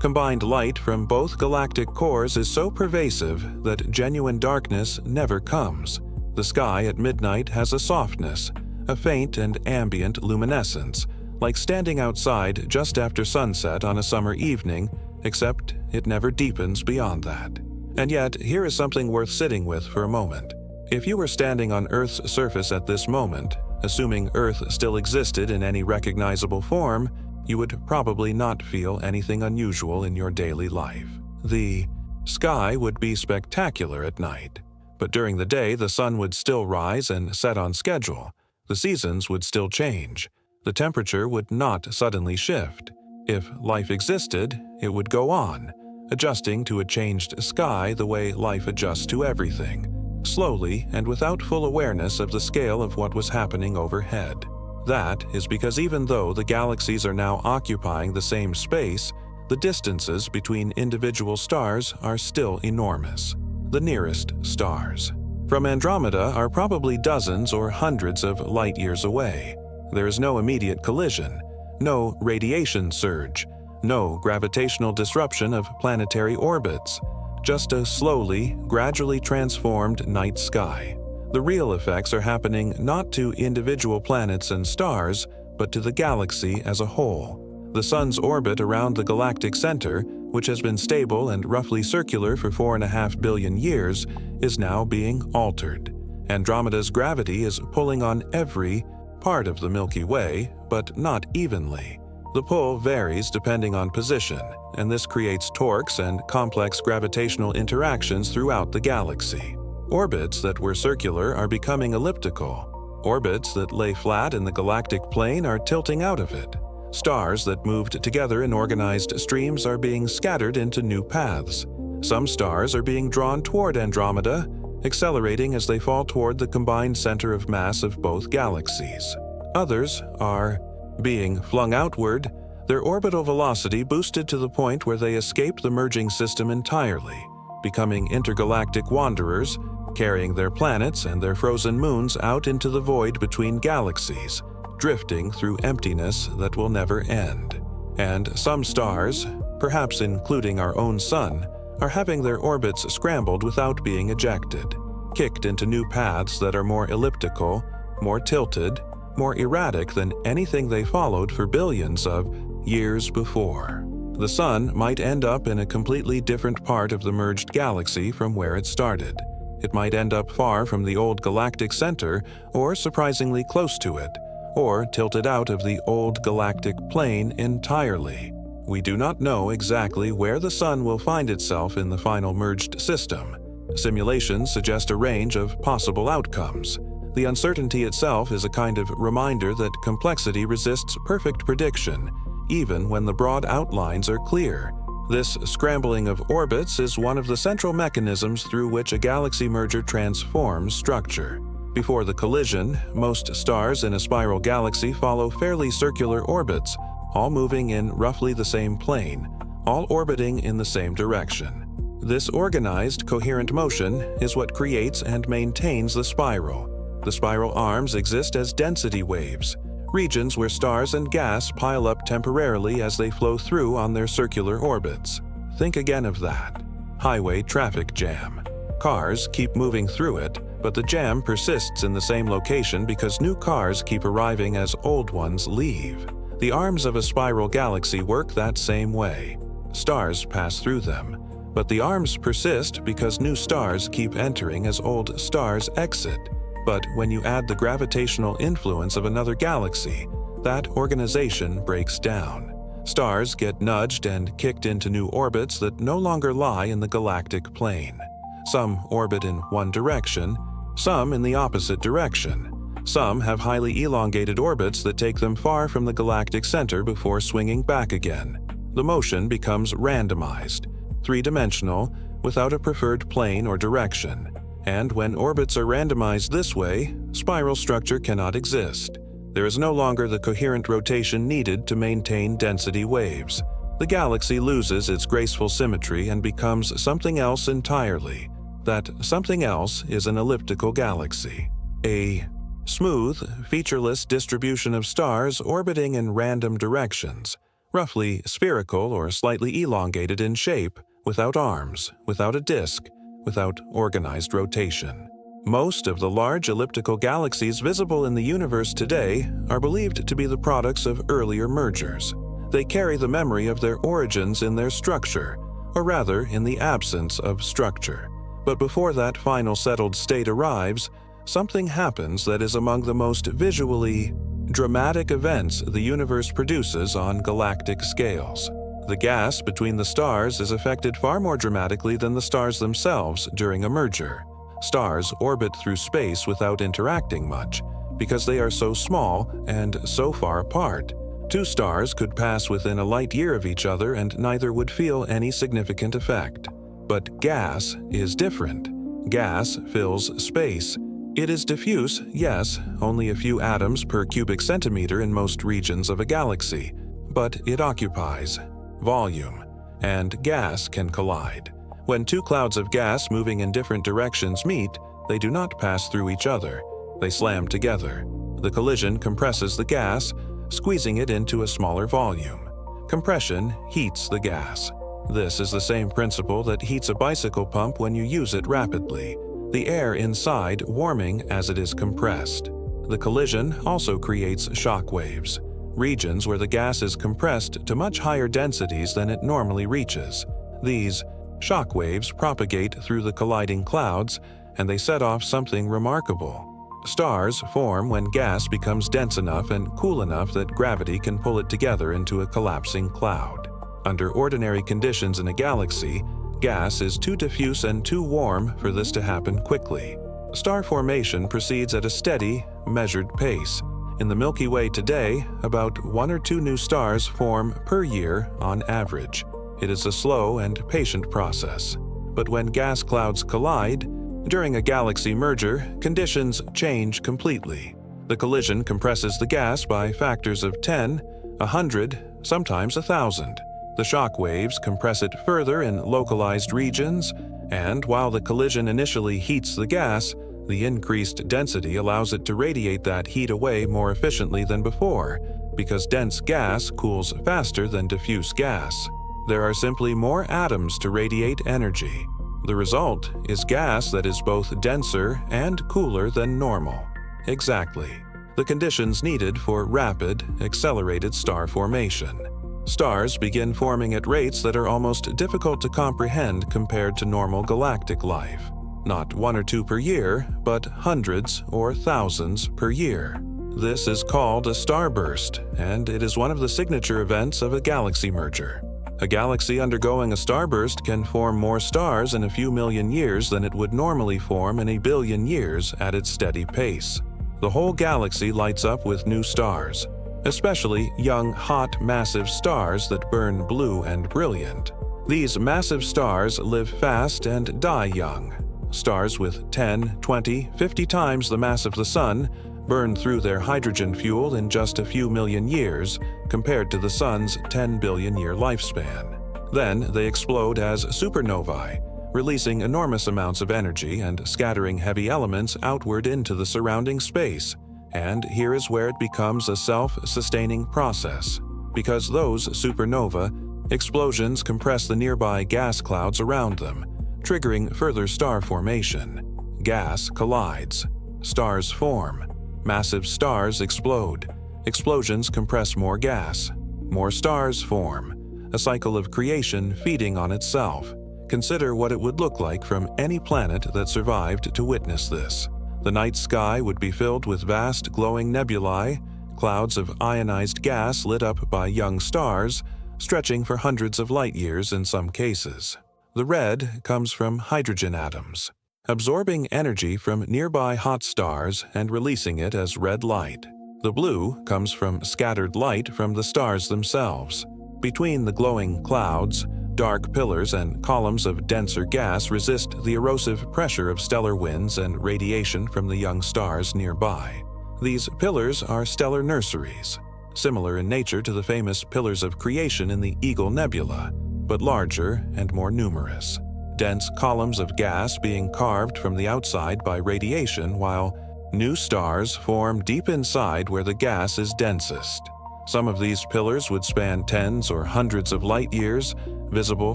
combined light from both galactic cores is so pervasive that genuine darkness never comes. The sky at midnight has a softness, a faint and ambient luminescence, like standing outside just after sunset on a summer evening, except it never deepens beyond that. And yet, here is something worth sitting with for a moment. If you were standing on Earth's surface at this moment, assuming Earth still existed in any recognizable form, you would probably not feel anything unusual in your daily life. The sky would be spectacular at night, but during the day the sun would still rise and set on schedule. The seasons would still change. The temperature would not suddenly shift. If life existed, it would go on, adjusting to a changed sky the way life adjusts to everything, slowly and without full awareness of the scale of what was happening overhead. That is because even though the galaxies are now occupying the same space, the distances between individual stars are still enormous. The nearest stars from Andromeda are probably dozens or hundreds of light years away. There is no immediate collision, no radiation surge, no gravitational disruption of planetary orbits, just a slowly, gradually transformed night sky. The real effects are happening not to individual planets and stars, but to the galaxy as a whole. The sun's orbit around the galactic center, which has been stable and roughly circular for 4.5 billion years, is now being altered. Andromeda's gravity is pulling on every part of the Milky Way, but not evenly. The pull varies depending on position, and this creates torques and complex gravitational interactions throughout the galaxy. Orbits that were circular are becoming elliptical. Orbits that lay flat in the galactic plane are tilting out of it. Stars that moved together in organized streams are being scattered into new paths. Some stars are being drawn toward Andromeda, accelerating as they fall toward the combined center of mass of both galaxies. Others are being flung outward, their orbital velocity boosted to the point where they escape the merging system entirely, becoming intergalactic wanderers, carrying their planets and their frozen moons out into the void between galaxies, drifting through emptiness that will never end. And some stars, perhaps including our own Sun, are having their orbits scrambled without being ejected, kicked into new paths that are more elliptical, more tilted, more erratic than anything they followed for billions of years before. The Sun might end up in a completely different part of the merged galaxy from where it started. It might end up far from the old galactic center, or surprisingly close to it, or tilted out of the old galactic plane entirely. We do not know exactly where the Sun will find itself in the final merged system. Simulations suggest a range of possible outcomes. The uncertainty itself is a kind of reminder that complexity resists perfect prediction, even when the broad outlines are clear. This scrambling of orbits is one of the central mechanisms through which a galaxy merger transforms structure. Before the collision, most stars in a spiral galaxy follow fairly circular orbits, all moving in roughly the same plane, all orbiting in the same direction. This organized, coherent motion is what creates and maintains the spiral. The spiral arms exist as density waves, regions where stars and gas pile up temporarily as they flow through on their circular orbits. Think again of that. Highway traffic jam. Cars keep moving through it, but the jam persists in the same location because new cars keep arriving as old ones leave. The arms of a spiral galaxy work that same way. Stars pass through them, but the arms persist because new stars keep entering as old stars exit. But when you add the gravitational influence of another galaxy, that organization breaks down. Stars get nudged and kicked into new orbits that no longer lie in the galactic plane. Some orbit in one direction, some in the opposite direction. Some have highly elongated orbits that take them far from the galactic center before swinging back again. The motion becomes randomized, three-dimensional, without a preferred plane or direction. And when orbits are randomized this way, spiral structure cannot exist. There is no longer the coherent rotation needed to maintain density waves. The galaxy loses its graceful symmetry and becomes something else entirely. That something else is an elliptical galaxy. A smooth, featureless distribution of stars orbiting in random directions, roughly spherical or slightly elongated in shape, without arms, without a disk, without organized rotation. Most of the large elliptical galaxies visible in the universe today are believed to be the products of earlier mergers. They carry the memory of their origins in their structure, or rather in the absence of structure. But before that final settled state arrives, something happens that is among the most visually dramatic events the universe produces on galactic scales. The gas between the stars is affected far more dramatically than the stars themselves during a merger. Stars orbit through space without interacting much, because they are so small and so far apart. Two stars could pass within a light year of each other and neither would feel any significant effect. But gas is different. Gas fills space. It is diffuse, yes, only a few atoms per cubic centimeter in most regions of a galaxy, but it occupies volume, and gas can collide. When two clouds of gas moving in different directions meet, they do not pass through each other. They slam together. The collision compresses the gas, squeezing it into a smaller volume. Compression heats the gas. This is the same principle that heats a bicycle pump when you use it rapidly, the air inside warming as it is compressed. The collision also creates shock waves. regions where the gas is compressed to much higher densities than it normally reaches. These shock waves propagate through the colliding clouds, and they set off something remarkable. Stars form when gas becomes dense enough and cool enough that gravity can pull it together into a collapsing cloud. Under ordinary conditions in a galaxy, gas is too diffuse and too warm for this to happen quickly. Star formation proceeds at a steady, measured pace. In the Milky Way today, about 1 or 2 new stars form per year on average. It is a slow and patient process. But when gas clouds collide, during a galaxy merger, conditions change completely. The collision compresses the gas by factors of 10, 100, sometimes 1,000. The shock waves compress it further in localized regions, and while the collision initially heats the gas, the increased density allows it to radiate that heat away more efficiently than before, because dense gas cools faster than diffuse gas. There are simply more atoms to radiate energy. The result is gas that is both denser and cooler than normal. Exactly the conditions needed for rapid, accelerated star formation. Stars begin forming at rates that are almost difficult to comprehend compared to normal galactic life. Not 1 or 2 per year, but hundreds or thousands per year. This is called a starburst, and it is one of the signature events of a galaxy merger. A galaxy undergoing a starburst can form more stars in a few million years than it would normally form in a billion years at its steady pace. The whole galaxy lights up with new stars, especially young, hot, massive stars that burn blue and brilliant. These massive stars live fast and die young. Stars with 10, 20, 50 times the mass of the Sun burn through their hydrogen fuel in just a few million years compared to the Sun's 10 billion-year lifespan. Then they explode as supernovae, releasing enormous amounts of energy and scattering heavy elements outward into the surrounding space. And here is where it becomes a self-sustaining process. Because those supernova explosions compress the nearby gas clouds around them, triggering further star formation. Gas collides. Stars form. Massive stars explode. Explosions compress more gas. More stars form. A cycle of creation feeding on itself. Consider what it would look like from any planet that survived to witness this. The night sky would be filled with vast glowing nebulae, clouds of ionized gas lit up by young stars, stretching for hundreds of light years in some cases. The red comes from hydrogen atoms, absorbing energy from nearby hot stars and releasing it as red light. The blue comes from scattered light from the stars themselves. Between the glowing clouds, dark pillars and columns of denser gas resist the erosive pressure of stellar winds and radiation from the young stars nearby. These pillars are stellar nurseries, similar in nature to the famous pillars of creation in the Eagle Nebula, but larger and more numerous. Dense columns of gas being carved from the outside by radiation, while new stars form deep inside where the gas is densest. Some of these pillars would span tens or hundreds of light years, visible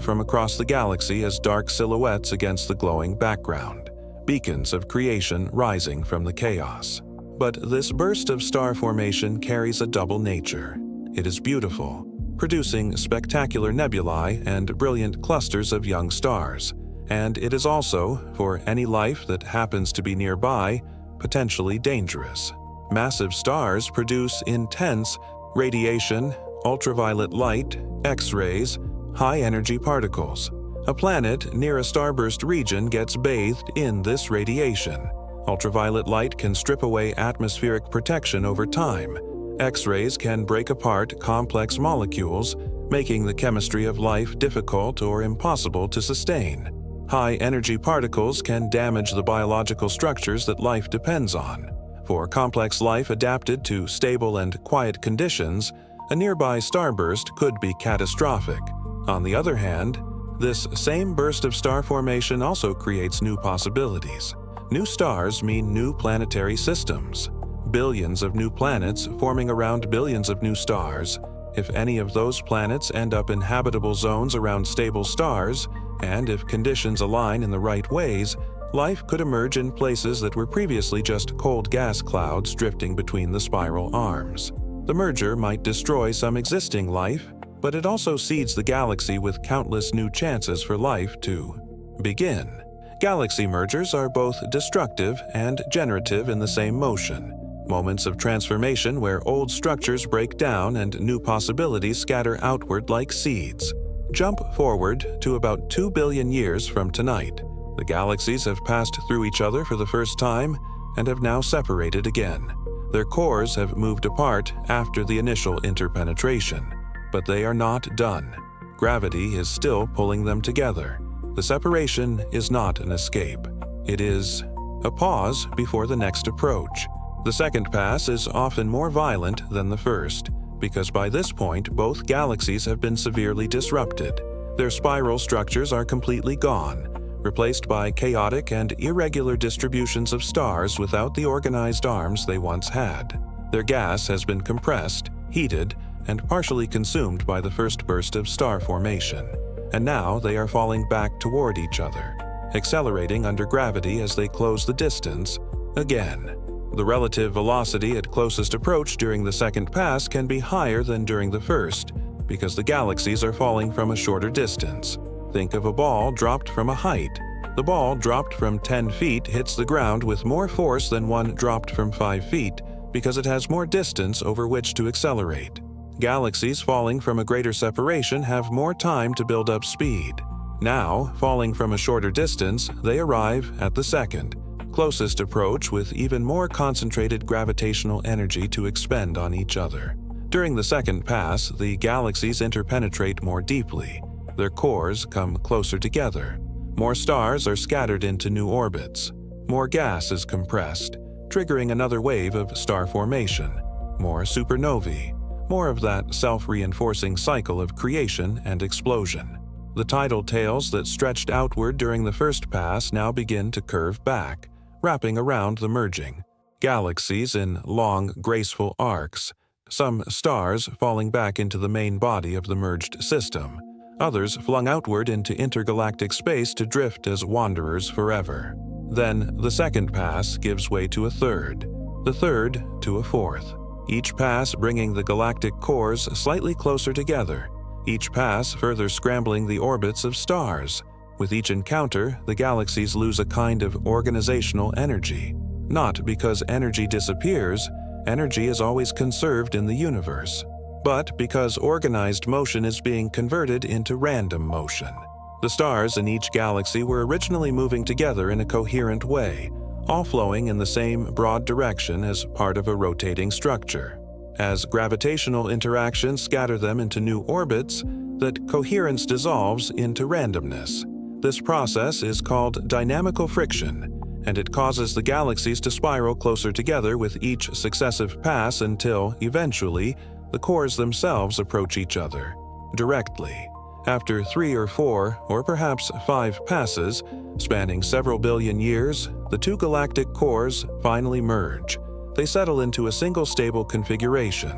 from across the galaxy as dark silhouettes against the glowing background, beacons of creation rising from the chaos. But this burst of star formation carries a double nature. It is beautiful, producing spectacular nebulae and brilliant clusters of young stars, and it is also, for any life that happens to be nearby, potentially dangerous. Massive stars produce intense radiation, ultraviolet light, X-rays, high-energy particles. A planet near a starburst region gets bathed in this radiation. Ultraviolet light can strip away atmospheric protection over time. X-rays can break apart complex molecules, making the chemistry of life difficult or impossible to sustain. High-energy particles can damage the biological structures that life depends on. For complex life adapted to stable and quiet conditions, a nearby starburst could be catastrophic. On the other hand, this same burst of star formation also creates new possibilities. New stars mean new planetary systems. Billions of new planets forming around billions of new stars. If any of those planets end up in habitable zones around stable stars, and if conditions align in the right ways, life could emerge in places that were previously just cold gas clouds drifting between the spiral arms. The merger might destroy some existing life, but it also seeds the galaxy with countless new chances for life to begin. Galaxy mergers are both destructive and generative in the same motion, moments of transformation where old structures break down and new possibilities scatter outward like seeds. Jump forward to about 2 billion years from tonight. The galaxies have passed through each other for the first time and have now separated again. Their cores have moved apart after the initial interpenetration, but they are not done. Gravity is still pulling them together. The separation is not an escape. It is a pause before the next approach. The second pass is often more violent than the first, because by this point both galaxies have been severely disrupted. Their spiral structures are completely gone, replaced by chaotic and irregular distributions of stars without the organized arms they once had. Their gas has been compressed, heated, and partially consumed by the first burst of star formation, and now they are falling back toward each other, accelerating under gravity as they close the distance again. The relative velocity at closest approach during the second pass can be higher than during the first, because the galaxies are falling from a shorter distance. Think of a ball dropped from a height. The ball dropped from 10 feet hits the ground with more force than one dropped from 5 feet because it has more distance over which to accelerate. Galaxies falling from a greater separation have more time to build up speed. Now, falling from a shorter distance, they arrive at the second, closest approach with even more concentrated gravitational energy to expend on each other. During the second pass, the galaxies interpenetrate more deeply. Their cores come closer together. More stars are scattered into new orbits. More gas is compressed, triggering another wave of star formation. More supernovae. More of that self-reinforcing cycle of creation and explosion. The tidal tails that stretched outward during the first pass now begin to curve back, wrapping around the merging. Galaxies in long, graceful arcs. Some stars falling back into the main body of the merged system. Others flung outward into intergalactic space to drift as wanderers forever. Then the second pass gives way to a third, the third to a fourth. Each pass bringing the galactic cores slightly closer together, each pass further scrambling the orbits of stars. With each encounter, the galaxies lose a kind of organizational energy. Not because energy disappears, energy is always conserved in the universe, but because organized motion is being converted into random motion. The stars in each galaxy were originally moving together in a coherent way, all flowing in the same broad direction as part of a rotating structure. As gravitational interactions scatter them into new orbits, that coherence dissolves into randomness. This process is called dynamical friction, and it causes the galaxies to spiral closer together with each successive pass until, eventually, the cores themselves approach each other, directly. After 3 or 4, or perhaps 5 passes, spanning several billion years, the two galactic cores finally merge. They settle into a single stable configuration,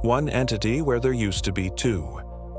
one entity where there used to be two,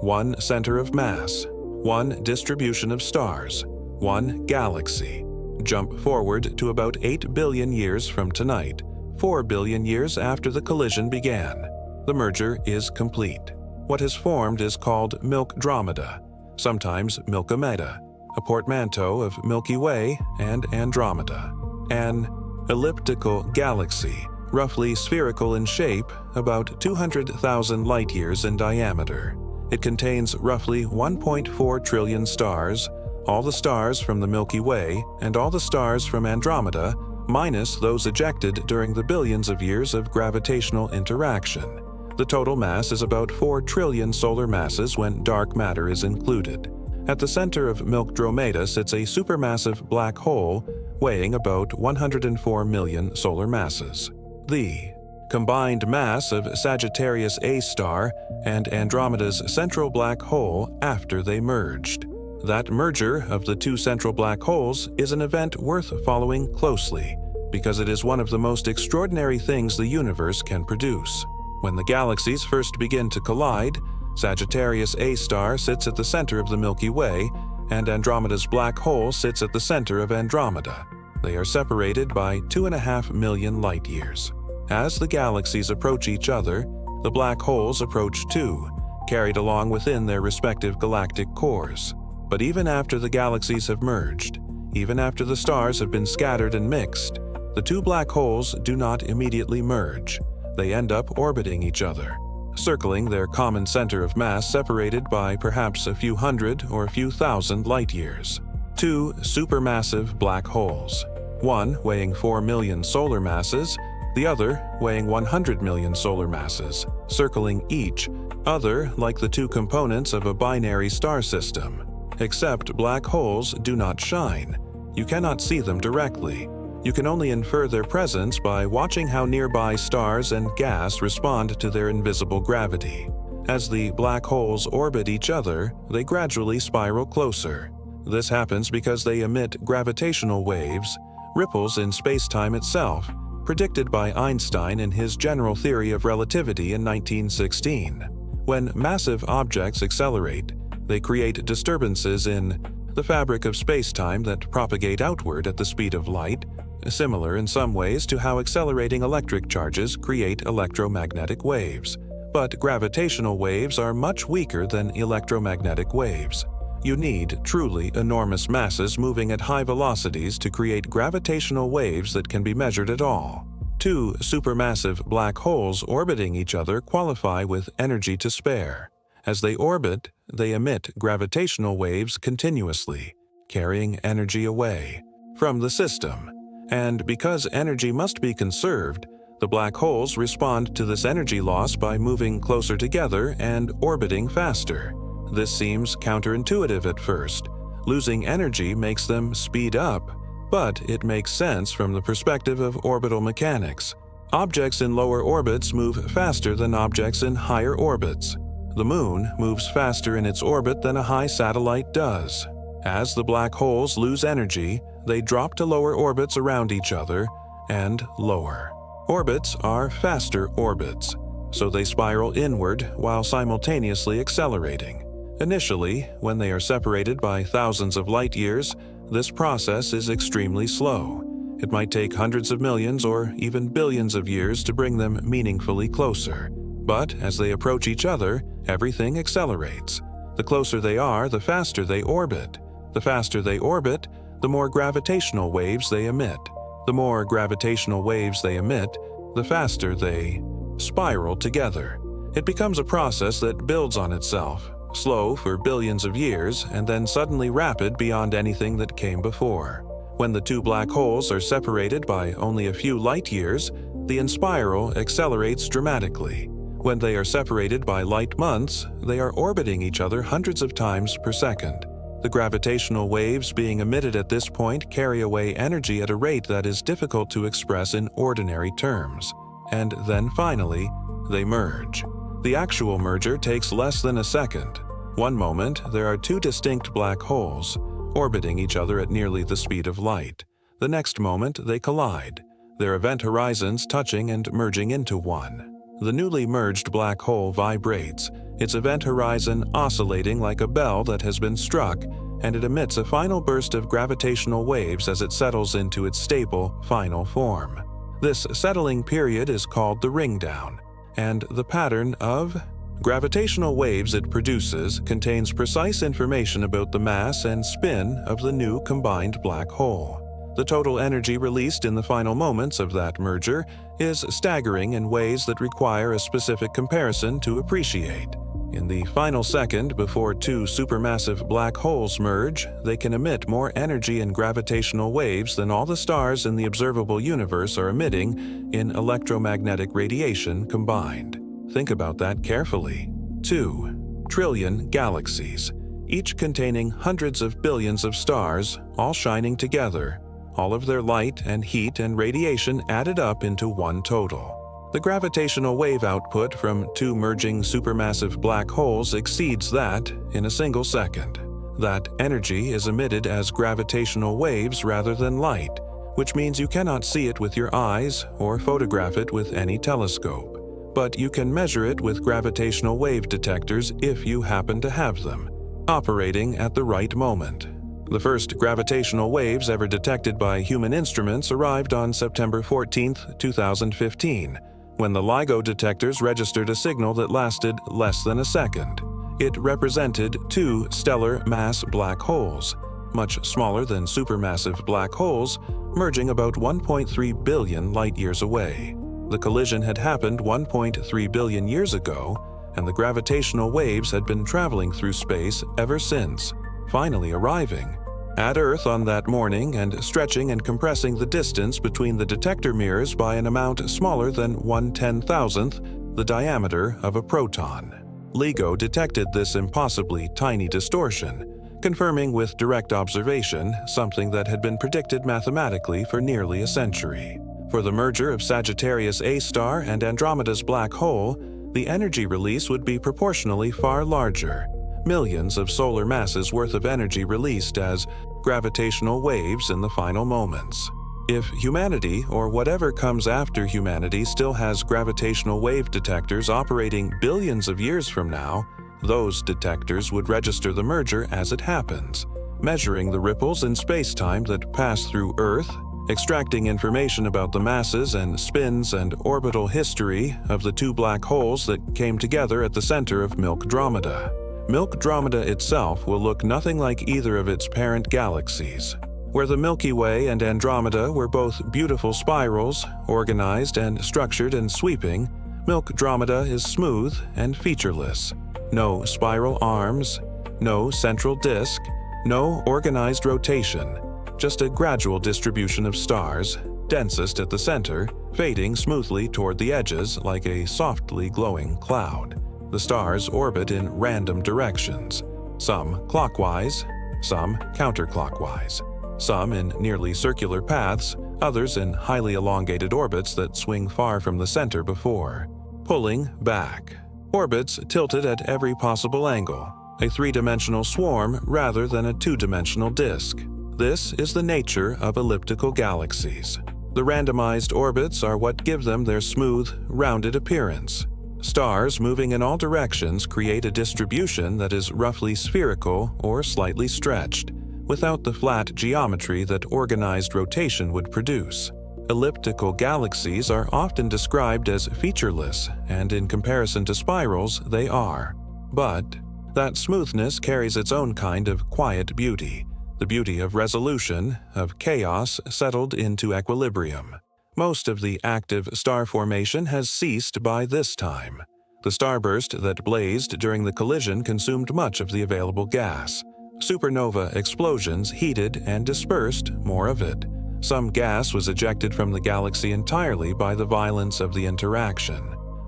one center of mass, one distribution of stars, one galaxy. Jump forward to about 8 billion years from tonight, 4 billion years after the collision began. The merger is complete. What has formed is called Milkdromeda, sometimes Milkomeda, a portmanteau of Milky Way and Andromeda. An elliptical galaxy, roughly spherical in shape, about 200,000 light-years in diameter. It contains roughly 1.4 trillion stars, all the stars from the Milky Way and all the stars from Andromeda, minus those ejected during the billions of years of gravitational interaction. The total mass is about 4 trillion solar masses when dark matter is included. At the center of Milkdromeda sits a supermassive black hole weighing about 104 million solar masses. The combined mass of Sagittarius A star and Andromeda's central black hole after they merged. That merger of the two central black holes is an event worth following closely, because it is one of the most extraordinary things the universe can produce. When the galaxies first begin to collide, Sagittarius A star sits at the center of the Milky Way, and Andromeda's black hole sits at the center of Andromeda. They are separated by 2.5 million light-years. As the galaxies approach each other, The black holes approach too, carried along within their respective galactic cores. But even after the galaxies have merged, even after the stars have been scattered and mixed, the two black holes do not immediately merge. They end up orbiting each other, circling their common center of mass separated by perhaps a few hundred or a few thousand light-years. Two supermassive black holes, one weighing 4 million solar masses, the other weighing 100 million solar masses, circling each other like the two components of a binary star system. Except black holes do not shine. You cannot see them directly. You can only infer their presence by watching how nearby stars and gas respond to their invisible gravity. As the black holes orbit each other, they gradually spiral closer. This happens because they emit gravitational waves, ripples in space-time itself, predicted by Einstein in his general theory of relativity in 1916. When massive objects accelerate, they create disturbances in the fabric of space-time that propagate outward at the speed of light, similar in some ways to how accelerating electric charges create electromagnetic waves. But gravitational waves are much weaker than electromagnetic waves. You need truly enormous masses moving at high velocities to create gravitational waves that can be measured at all. Two supermassive black holes orbiting each other qualify with energy to spare. As they orbit, they emit gravitational waves continuously, carrying energy away from the system. And because energy must be conserved, the black holes respond to this energy loss by moving closer together and orbiting faster. This seems counterintuitive at first. Losing energy makes them speed up, but it makes sense from the perspective of orbital mechanics. Objects in lower orbits move faster than objects in higher orbits. The Moon moves faster in its orbit than a high satellite does. As the black holes lose energy, they drop to lower orbits around each other and lower. Orbits are faster orbits, so they spiral inward while simultaneously accelerating. Initially, when they are separated by thousands of light years, this process is extremely slow. It might take hundreds of millions or even billions of years to bring them meaningfully closer. But as they approach each other, everything accelerates. The closer they are, the faster they orbit. The faster they orbit, the more gravitational waves they emit. The more gravitational waves they emit, the faster they spiral together. It becomes a process that builds on itself, slow for billions of years and then suddenly rapid beyond anything that came before. When the two black holes are separated by only a few light years, the inspiral accelerates dramatically. When they are separated by light months, they are orbiting each other hundreds of times per second. The gravitational waves being emitted at this point carry away energy at a rate that is difficult to express in ordinary terms. And then finally, they merge. The actual merger takes less than a second. One moment, there are two distinct black holes, orbiting each other at nearly the speed of light. The next moment, they collide, their event horizons touching and merging into one. The newly merged black hole vibrates, its event horizon oscillating like a bell that has been struck, and it emits a final burst of gravitational waves as it settles into its stable, final form. This settling period is called the ringdown, and the pattern of gravitational waves it produces contains precise information about the mass and spin of the new combined black hole. The total energy released in the final moments of that merger is staggering in ways that require a specific comparison to appreciate. In the final second before two supermassive black holes merge, they can emit more energy and gravitational waves than all the stars in the observable universe are emitting in electromagnetic radiation combined. Think about that carefully. 2 trillion galaxies, each containing hundreds of billions of stars, all shining together. All of their light and heat and radiation added up into one total. The gravitational wave output from two merging supermassive black holes exceeds that in a single second. That energy is emitted as gravitational waves rather than light, which means you cannot see it with your eyes or photograph it with any telescope. But you can measure it with gravitational wave detectors if you happen to have them, operating at the right moment. The first gravitational waves ever detected by human instruments arrived on September 14, 2015, when the LIGO detectors registered a signal that lasted less than a second. It represented two stellar mass black holes, much smaller than supermassive black holes, merging about 1.3 billion light-years away. The collision had happened 1.3 billion years ago, and the gravitational waves had been traveling through space ever since, finally arriving at Earth on that morning and stretching and compressing the distance between the detector mirrors by an amount smaller than 1/10,000th the diameter of a proton. LIGO detected this impossibly tiny distortion, confirming with direct observation something that had been predicted mathematically for nearly a century. For the merger of Sagittarius A star and Andromeda's black hole, the energy release would be proportionally far larger, millions of solar masses worth of energy released as gravitational waves in the final moments. If humanity, or whatever comes after humanity, still has gravitational wave detectors operating billions of years from now, those detectors would register the merger as it happens, measuring the ripples in space-time that pass through Earth, extracting information about the masses and spins and orbital history of the two black holes that came together at the center of Milkdromeda. Milkdromeda itself will look nothing like either of its parent galaxies. Where the Milky Way and Andromeda were both beautiful spirals, organized and structured and sweeping, Milkdromeda is smooth and featureless. No spiral arms, no central disk, no organized rotation, just a gradual distribution of stars, densest at the center, fading smoothly toward the edges like a softly glowing cloud. The stars orbit in random directions, some clockwise, some counterclockwise, some in nearly circular paths, others in highly elongated orbits that swing far from the center before, pulling back. Orbits tilted at every possible angle, a three-dimensional swarm rather than a two-dimensional disk. This is the nature of elliptical galaxies. The randomized orbits are what give them their smooth, rounded appearance. Stars moving in all directions create a distribution that is roughly spherical or slightly stretched, without the flat geometry that organized rotation would produce. Elliptical galaxies are often described as featureless, and in comparison to spirals, they are. But that smoothness carries its own kind of quiet beauty, the beauty of resolution, of chaos settled into equilibrium. Most of the active star formation has ceased by this time. The starburst that blazed during the collision consumed much of the available gas. Supernova explosions heated and dispersed more of it. Some gas was ejected from the galaxy entirely by the violence of the interaction.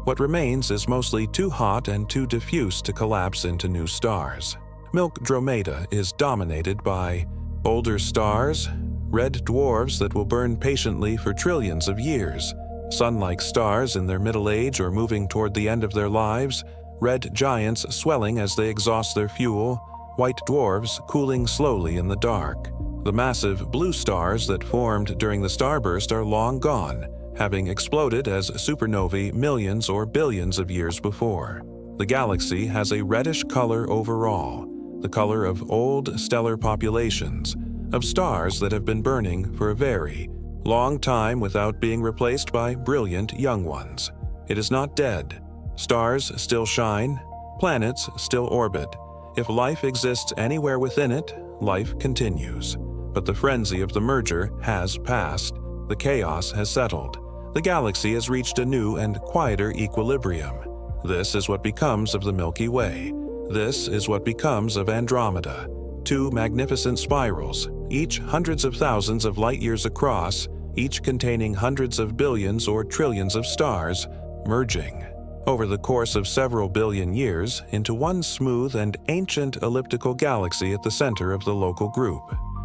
What remains is mostly too hot and too diffuse to collapse into new stars. Milkdromeda is dominated by older stars, red dwarfs that will burn patiently for trillions of years, sun-like stars in their middle age or moving toward the end of their lives, red giants swelling as they exhaust their fuel, white dwarfs cooling slowly in the dark. The massive blue stars that formed during the starburst are long gone, having exploded as supernovae millions or billions of years before. The galaxy has a reddish color overall, the color of old stellar populations, of stars that have been burning for a very long time without being replaced by brilliant young ones. It is not dead. Stars still shine, planets still orbit. If life exists anywhere within it, life continues. But the frenzy of the merger has passed. The chaos has settled. The galaxy has reached a new and quieter equilibrium. This is what becomes of the Milky Way. This is what becomes of Andromeda. Two magnificent spirals, each hundreds of thousands of light-years across, each containing hundreds of billions or trillions of stars, merging over the course of several billion years into one smooth and ancient elliptical galaxy at the center of the local group.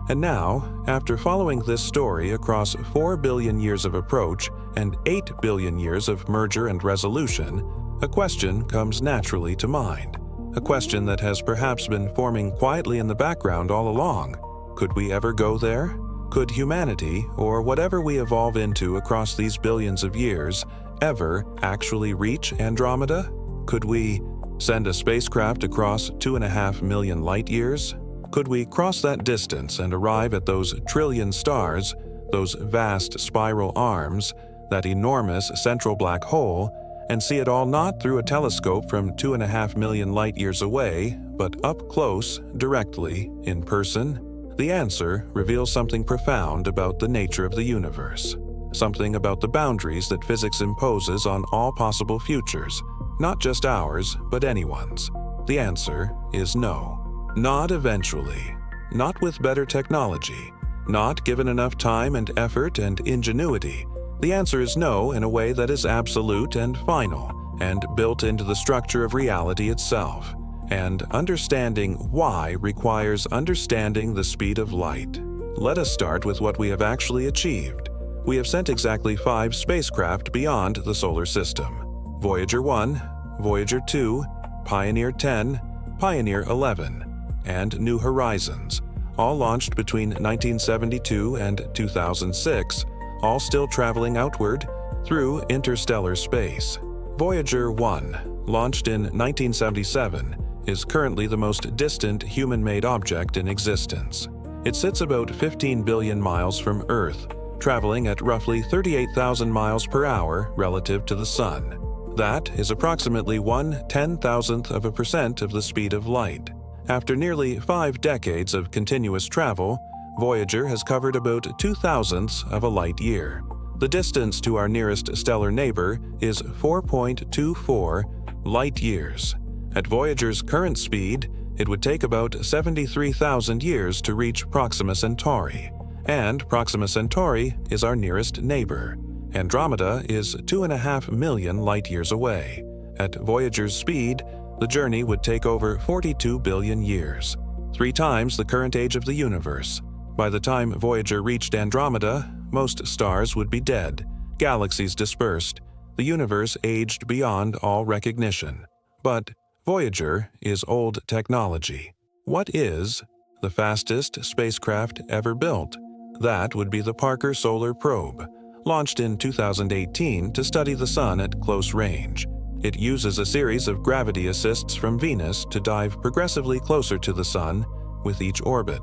And now, after following this story across 4 billion years of approach and 8 billion years of merger and resolution, a question comes naturally to mind. A question that has perhaps been forming quietly in the background all along. Could we ever go there? Could humanity, or whatever we evolve into across these billions of years, ever actually reach Andromeda? Could we send a spacecraft across 2.5 million light-years? Could we cross that distance and arrive at those trillion stars, those vast spiral arms, that enormous central black hole, and see it all not through a telescope from 2.5 million light-years away, but up close, directly, in person, the answer reveals something profound about the nature of the universe. Something about the boundaries that physics imposes on all possible futures, not just ours, but anyone's. The answer is no. Not eventually. Not with better technology. Not given enough time and effort and ingenuity. The answer is no in a way that is absolute and final, and built into the structure of reality itself. And understanding why requires understanding the speed of light. Let us start with what we have actually achieved. We have sent exactly 5 spacecraft beyond the solar system. Voyager 1, Voyager 2, Pioneer 10, Pioneer 11, and New Horizons, all launched between 1972 and 2006, all still traveling outward through interstellar space. Voyager 1, launched in 1977, is currently the most distant human-made object in existence. It sits about 15 billion miles from Earth, traveling at roughly 38,000 miles per hour relative to the Sun. That is approximately 1/10,000% of the speed of light. After nearly 5 decades of continuous travel, Voyager has covered about 2/1000 of a light year. The distance to our nearest stellar neighbor is 4.24 light years. At Voyager's current speed, it would take about 73,000 years to reach Proxima Centauri, and Proxima Centauri is our nearest neighbor. Andromeda is 2.5 million light-years away. At Voyager's speed, the journey would take over 42 billion years, 3 times the current age of the universe. By the time Voyager reached Andromeda, most stars would be dead, galaxies dispersed, the universe aged beyond all recognition. But Voyager is old technology. What is the fastest spacecraft ever built? That would be the Parker Solar Probe, launched in 2018 to study the Sun at close range. It uses a series of gravity assists from Venus to dive progressively closer to the Sun with each orbit.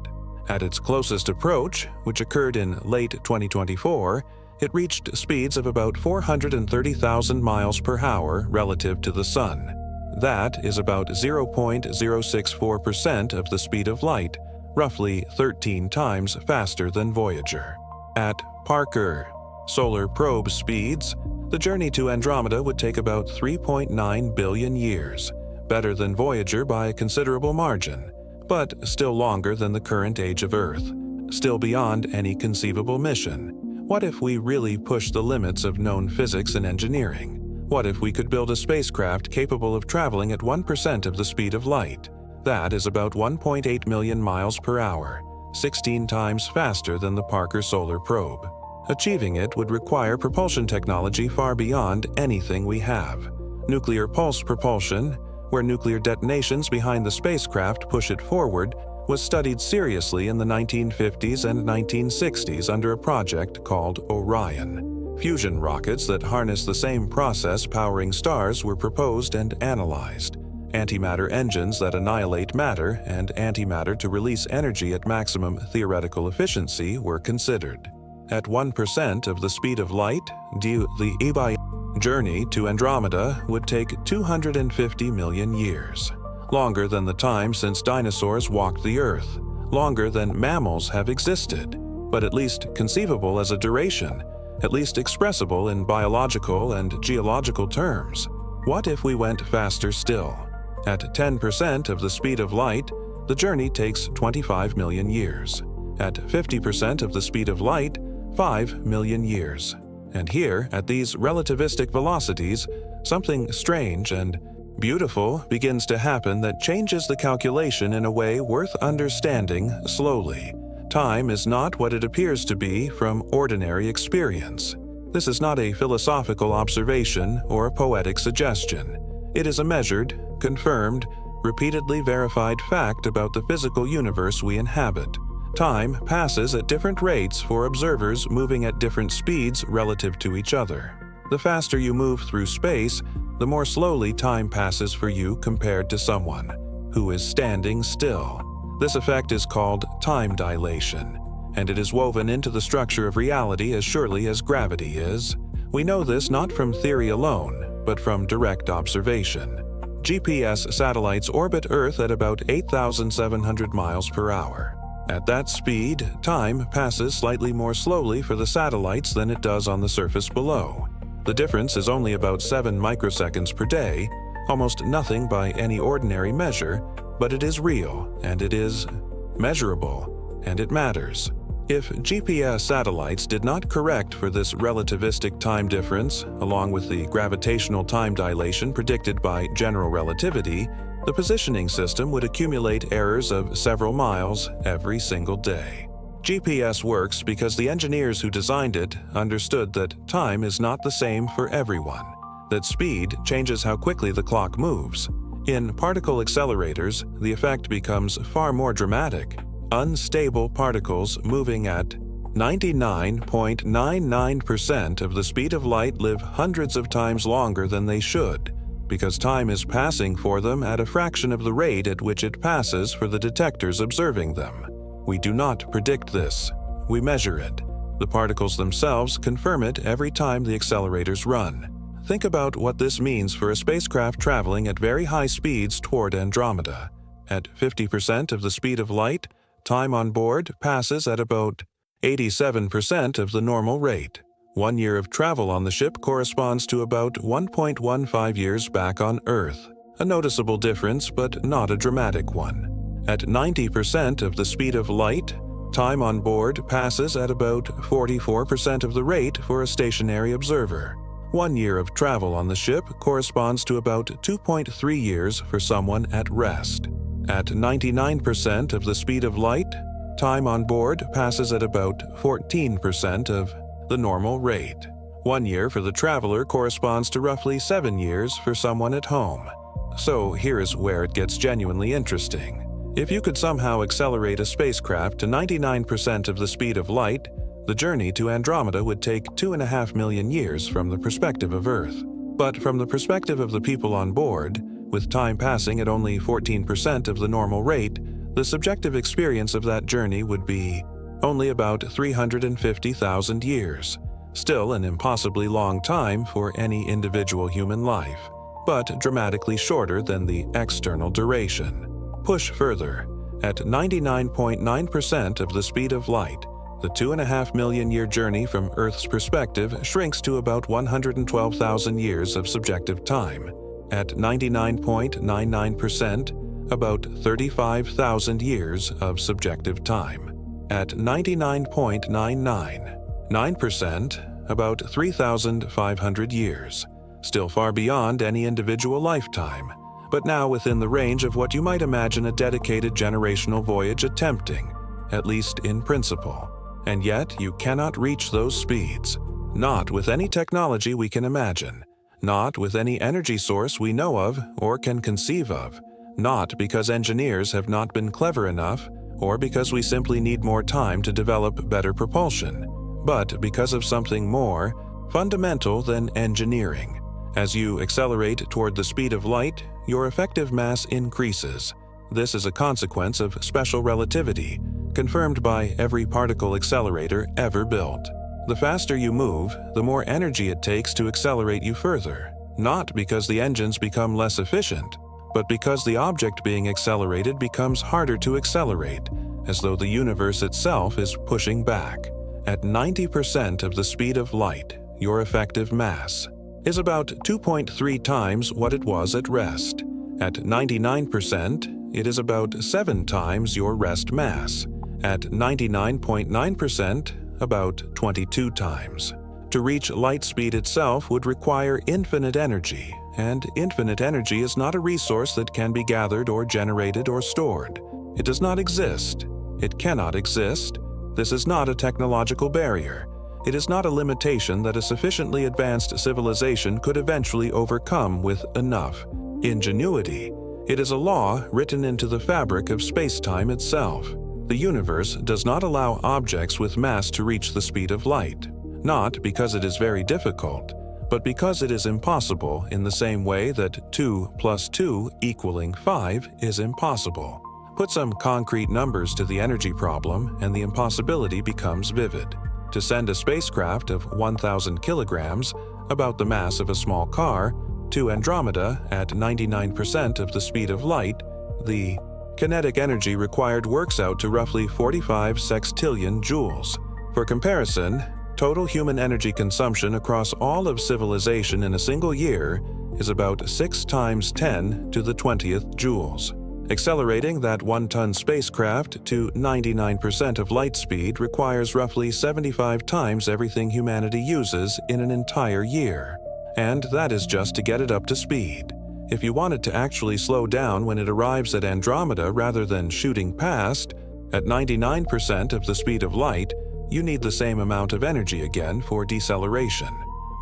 At its closest approach, which occurred in late 2024, it reached speeds of about 430,000 miles per hour relative to the Sun. That is about 0.064% of the speed of light, roughly 13 times faster than Voyager. At Parker Solar Probe speeds, the journey to Andromeda would take about 3.9 billion years, better than Voyager by a considerable margin, but still longer than the current age of Earth, still beyond any conceivable mission. What if we really push the limits of known physics and engineering? What if we could build a spacecraft capable of traveling at 1% of the speed of light? That is about 1.8 million miles per hour, 16 times faster than the Parker Solar Probe. Achieving it would require propulsion technology far beyond anything we have. Nuclear pulse propulsion, where nuclear detonations behind the spacecraft push it forward, was studied seriously in the 1950s and 1960s under a project called Orion. Fusion rockets that harness the same process powering stars were proposed and analyzed. Antimatter engines that annihilate matter and antimatter to release energy at maximum theoretical efficiency were considered. At 1% of the speed of light, the EBI journey to Andromeda would take 250 million years. Longer than the time since dinosaurs walked the Earth. Longer than mammals have existed, but at least conceivable as a duration, at least expressible in biological and geological terms. What if we went faster still? At 10% of the speed of light, the journey takes 25 million years. At 50% of the speed of light, 5 million years. And here, at these relativistic velocities, something strange and beautiful begins to happen that changes the calculation in a way worth understanding slowly. Time is not what it appears to be from ordinary experience. This is not a philosophical observation or a poetic suggestion. It is a measured, confirmed, repeatedly verified fact about the physical universe we inhabit. Time passes at different rates for observers moving at different speeds relative to each other. The faster you move through space, the more slowly time passes for you compared to someone who is standing still. This effect is called time dilation, and it is woven into the structure of reality as surely as gravity is. We know this not from theory alone, but from direct observation. GPS satellites orbit Earth at about 8,700 miles per hour. At that speed, time passes slightly more slowly for the satellites than it does on the surface below. The difference is only about 7 microseconds per day, almost nothing by any ordinary measure, but it is real, and it is measurable, and it matters. If GPS satellites did not correct for this relativistic time difference, along with the gravitational time dilation predicted by general relativity, the positioning system would accumulate errors of several miles every single day. GPS works because the engineers who designed it understood that time is not the same for everyone, that speed changes how quickly the clock moves. In particle accelerators, the effect becomes far more dramatic. Unstable particles moving at 99.99% of the speed of light live hundreds of times longer than they should, because time is passing for them at a fraction of the rate at which it passes for the detectors observing them. We do not predict this. We measure it. The particles themselves confirm it every time the accelerators run. Think about what this means for a spacecraft traveling at very high speeds toward Andromeda. At 50% of the speed of light, time on board passes at about 87% of the normal rate. 1 year of travel on the ship corresponds to about 1.15 years back on Earth. A noticeable difference, but not a dramatic one. At 90% of the speed of light, time on board passes at about 44% of the rate for a stationary observer. 1 year of travel on the ship corresponds to about 2.3 years for someone at rest. At 99% of the speed of light, time on board passes at about 14% of the normal rate. 1 year for the traveler corresponds to roughly 7 years for someone at home. So here is where it gets genuinely interesting. If you could somehow accelerate a spacecraft to 99% of the speed of light, the journey to Andromeda would take 2.5 million years from the perspective of Earth. But from the perspective of the people on board, with time passing at only 14% of the normal rate, the subjective experience of that journey would be only about 350,000 years. Still an impossibly long time for any individual human life, but dramatically shorter than the external duration. Push further. At 99.9% of the speed of light, the 2.5 million year journey from Earth's perspective shrinks to about 112,000 years of subjective time. At 99.99%, about 35,000 years of subjective time. At 99.999%, about 3,500 years. Still far beyond any individual lifetime, but now within the range of what you might imagine a dedicated generational voyage attempting, at least in principle. And yet you cannot reach those speeds. Not with any technology we can imagine. Not with any energy source we know of or can conceive of. Not because engineers have not been clever enough, or because we simply need more time to develop better propulsion, but because of something more fundamental than engineering. As you accelerate toward the speed of light, your effective mass increases. This is a consequence of special relativity, confirmed by every particle accelerator ever built. The faster you move, the more energy it takes to accelerate you further, not because the engines become less efficient, but because the object being accelerated becomes harder to accelerate, as though the universe itself is pushing back. At 90% of the speed of light, your effective mass is about 2.3 times what it was at rest. At 99%, it is about 7 times your rest mass. At 99.9%, about 22 times. To reach light speed itself would require infinite energy, and infinite energy is not a resource that can be gathered or generated or stored. It does not exist. It cannot exist. This is not a technological barrier. It is not a limitation that a sufficiently advanced civilization could eventually overcome with enough ingenuity. It is a law written into the fabric of space-time itself. The universe does not allow objects with mass to reach the speed of light, not because it is very difficult, but because it is impossible in the same way that 2 + 2 = 5 is impossible. Put some concrete numbers to the energy problem and the impossibility becomes vivid. To send a spacecraft of 1,000 kilograms, about the mass of a small car, to Andromeda at 99% of the speed of light, the kinetic energy required works out to roughly 45 sextillion joules. For comparison, total human energy consumption across all of civilization in a single year is about 6 times 10 to the 20th joules. Accelerating that 1-ton spacecraft to 99% of light speed requires roughly 75 times everything humanity uses in an entire year. And that is just to get it up to speed. If you want it to actually slow down when it arrives at Andromeda rather than shooting past, at 99% of the speed of light, you need the same amount of energy again for deceleration.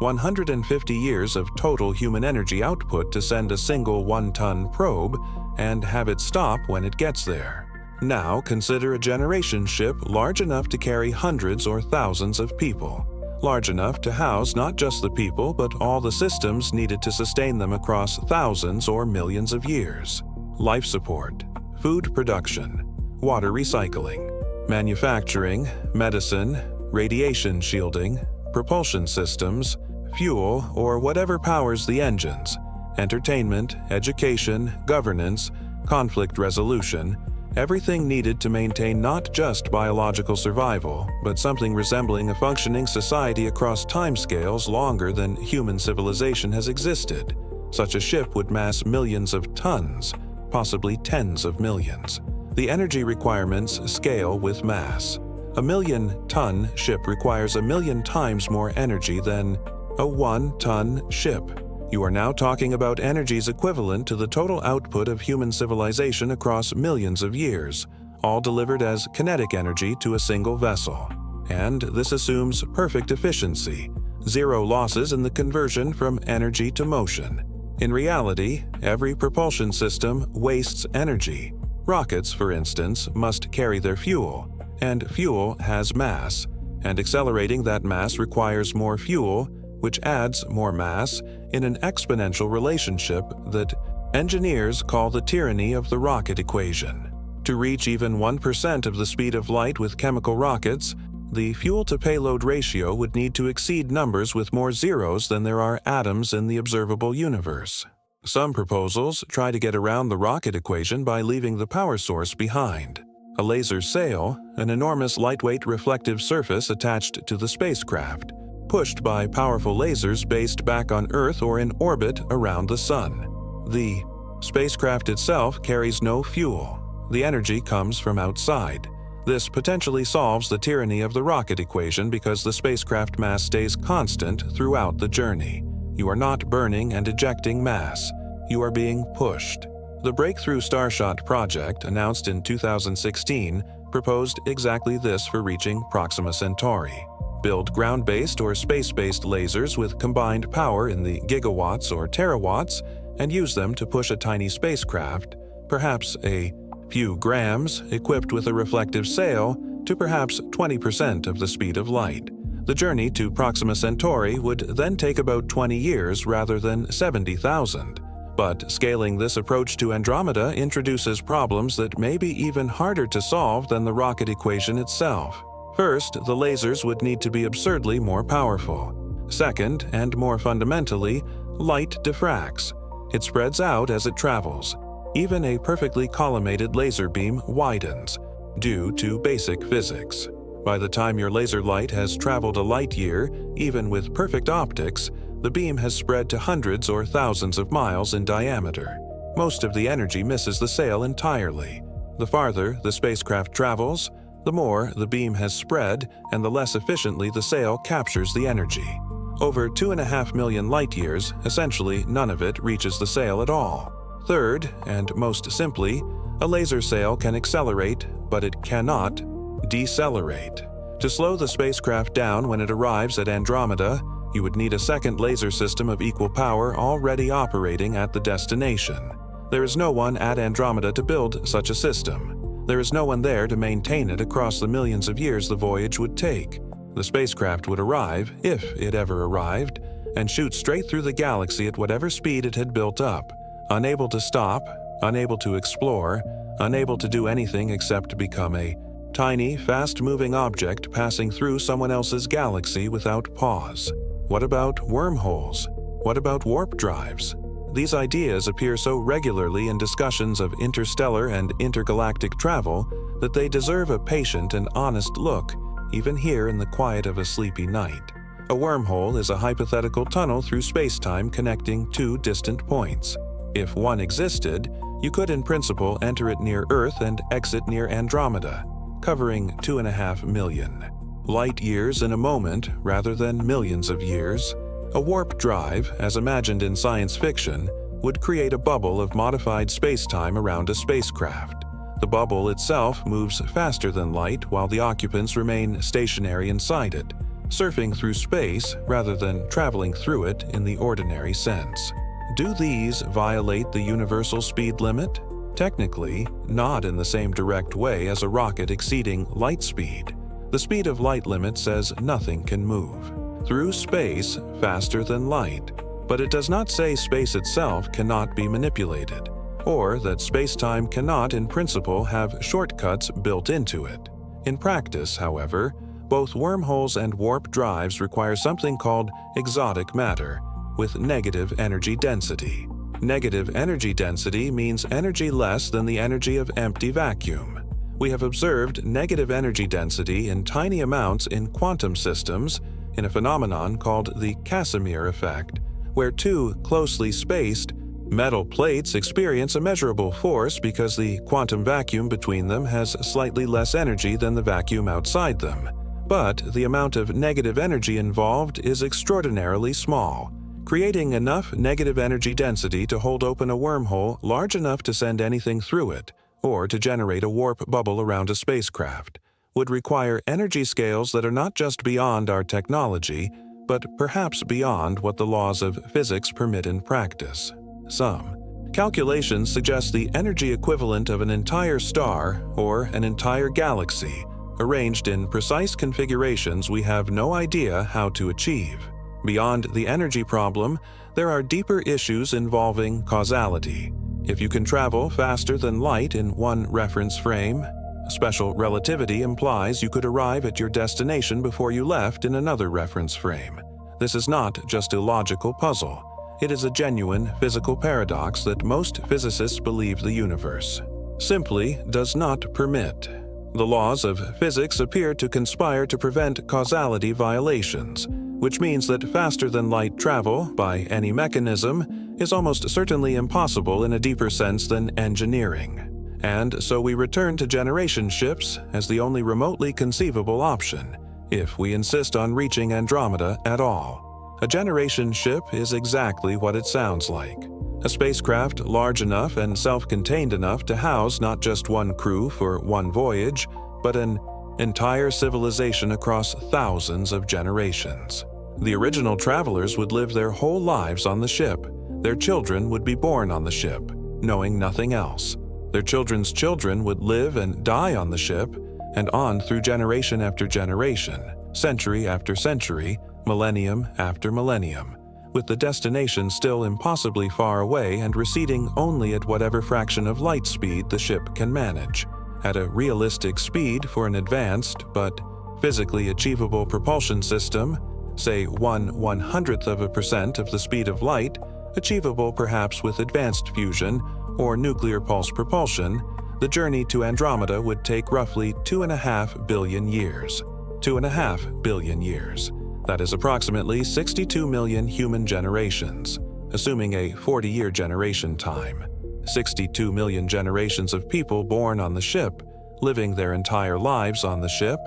150 years of total human energy output to send a single 1-ton probe and have it stop when it gets there. Now consider a generation ship large enough to carry hundreds or thousands of people, large enough to house not just the people but all the systems needed to sustain them across thousands or millions of years. Life support, food production, water recycling, manufacturing, medicine, radiation shielding, propulsion systems, fuel, or whatever powers the engines, entertainment, education, governance, conflict resolution, everything needed to maintain not just biological survival, but something resembling a functioning society across timescales longer than human civilization has existed. Such a ship would mass millions of tons, possibly tens of millions. The energy requirements scale with mass. A 1,000,000-ton ship requires 1,000,000 times more energy than a 1-ton ship. You are now talking about energies equivalent to the total output of human civilization across millions of years, all delivered as kinetic energy to a single vessel. And this assumes perfect efficiency, zero losses in the conversion from energy to motion. In reality, every propulsion system wastes energy. Rockets, for instance, must carry their fuel, and fuel has mass, and accelerating that mass requires more fuel, which adds more mass in an exponential relationship that engineers call the tyranny of the rocket equation. To reach even 1% of the speed of light with chemical rockets, the fuel-to-payload ratio would need to exceed numbers with more zeros than there are atoms in the observable universe. Some proposals try to get around the rocket equation by leaving the power source behind. A laser sail, an enormous lightweight reflective surface attached to the spacecraft, pushed by powerful lasers based back on Earth or in orbit around the Sun. The spacecraft itself carries no fuel. The energy comes from outside. This potentially solves the tyranny of the rocket equation because the spacecraft mass stays constant throughout the journey. You are not burning and ejecting mass. You are being pushed. The Breakthrough Starshot project, announced in 2016, proposed exactly this for reaching Proxima Centauri. Build ground-based or space-based lasers with combined power in the gigawatts or terawatts and use them to push a tiny spacecraft, perhaps a few grams, equipped with a reflective sail, to perhaps 20% of the speed of light. The journey to Proxima Centauri would then take about 20 years rather than 70,000. But scaling this approach to Andromeda introduces problems that may be even harder to solve than the rocket equation itself. First, the lasers would need to be absurdly more powerful. Second, and more fundamentally, light diffracts. It spreads out as it travels. Even a perfectly collimated laser beam widens, due to basic physics. By the time your laser light has traveled a light year, even with perfect optics, the beam has spread to hundreds or thousands of miles in diameter. Most of the energy misses the sail entirely. The farther the spacecraft travels, the more the beam has spread and the less efficiently the sail captures the energy. Over 2.5 million light-years, essentially none of it reaches the sail at all. Third, and most simply, a laser sail can accelerate, but it cannot decelerate. To slow the spacecraft down when it arrives at Andromeda, you would need a second laser system of equal power already operating at the destination. There is no one at Andromeda to build such a system. There is no one there to maintain it across the millions of years the voyage would take. The spacecraft would arrive, if it ever arrived, and shoot straight through the galaxy at whatever speed it had built up, unable to stop, unable to explore, unable to do anything except become a Tiny, fast-moving object passing through someone else's galaxy without pause. What about wormholes? What about warp drives? These ideas appear so regularly in discussions of interstellar and intergalactic travel that they deserve a patient and honest look, even here in the quiet of a sleepy night. A wormhole is a hypothetical tunnel through space-time connecting two distant points. If one existed, you could in principle enter it near Earth and exit near Andromeda, covering 2.5 million light years in a moment rather than millions of years. A warp drive, as imagined in science fiction, would create a bubble of modified spacetime around a spacecraft. The bubble itself moves faster than light while the occupants remain stationary inside it, surfing through space rather than traveling through it in the ordinary sense. Do these violate the universal speed limit? Technically, not in the same direct way as a rocket exceeding light speed. The speed of light limit says nothing can move through space faster than light, but it does not say space itself cannot be manipulated, or that spacetime cannot in principle have shortcuts built into it. In practice, however, both wormholes and warp drives require something called exotic matter, with negative energy density. Negative energy density means energy less than the energy of empty vacuum. We have observed negative energy density in tiny amounts in quantum systems in a phenomenon called the Casimir effect, where two closely spaced metal plates experience a measurable force because the quantum vacuum between them has slightly less energy than the vacuum outside them. But the amount of negative energy involved is extraordinarily small, creating enough negative energy density to hold open a wormhole large enough to send anything through it, or to generate a warp bubble around a spacecraft, would require energy scales that are not just beyond our technology, but perhaps beyond what the laws of physics permit in practice. Some calculations suggest the energy equivalent of an entire star or an entire galaxy, arranged in precise configurations we have no idea how to achieve. Beyond the energy problem, there are deeper issues involving causality. If you can travel faster than light in one reference frame, special relativity implies you could arrive at your destination before you left in another reference frame. This is not just a logical puzzle. It is a genuine physical paradox that most physicists believe the universe simply does not permit. The laws of physics appear to conspire to prevent causality violations, which means that faster-than-light travel, by any mechanism, is almost certainly impossible in a deeper sense than engineering. And so we return to generation ships as the only remotely conceivable option, if we insist on reaching Andromeda at all. A generation ship is exactly what it sounds like. A spacecraft large enough and self-contained enough to house not just one crew for one voyage, but an entire civilization across thousands of generations. The original travelers would live their whole lives on the ship. Their children would be born on the ship, knowing nothing else. Their children's children would live and die on the ship, and on through generation after generation, century after century, millennium after millennium, with the destination still impossibly far away and receding only at whatever fraction of light speed the ship can manage. At a realistic speed for an advanced but physically achievable propulsion system, say 1/100% of the speed of light, achievable perhaps with advanced fusion or nuclear pulse propulsion, the journey to Andromeda would take roughly 2.5 billion years. 2.5 billion years. That is approximately 62 million human generations, assuming a 40-year generation time. 62 million generations of people born on the ship, living their entire lives on the ship,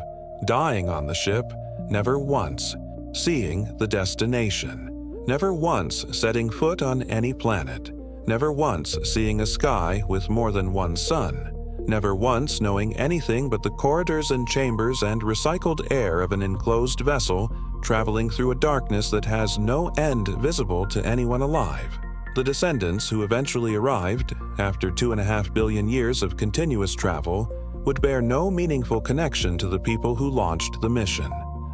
dying on the ship, never once seeing the destination, never once setting foot on any planet, never once seeing a sky with more than one sun, never once knowing anything but the corridors and chambers and recycled air of an enclosed vessel traveling through a darkness that has no end visible to anyone alive. The descendants who eventually arrived, after 2.5 billion years of continuous travel, would bear no meaningful connection to the people who launched the mission.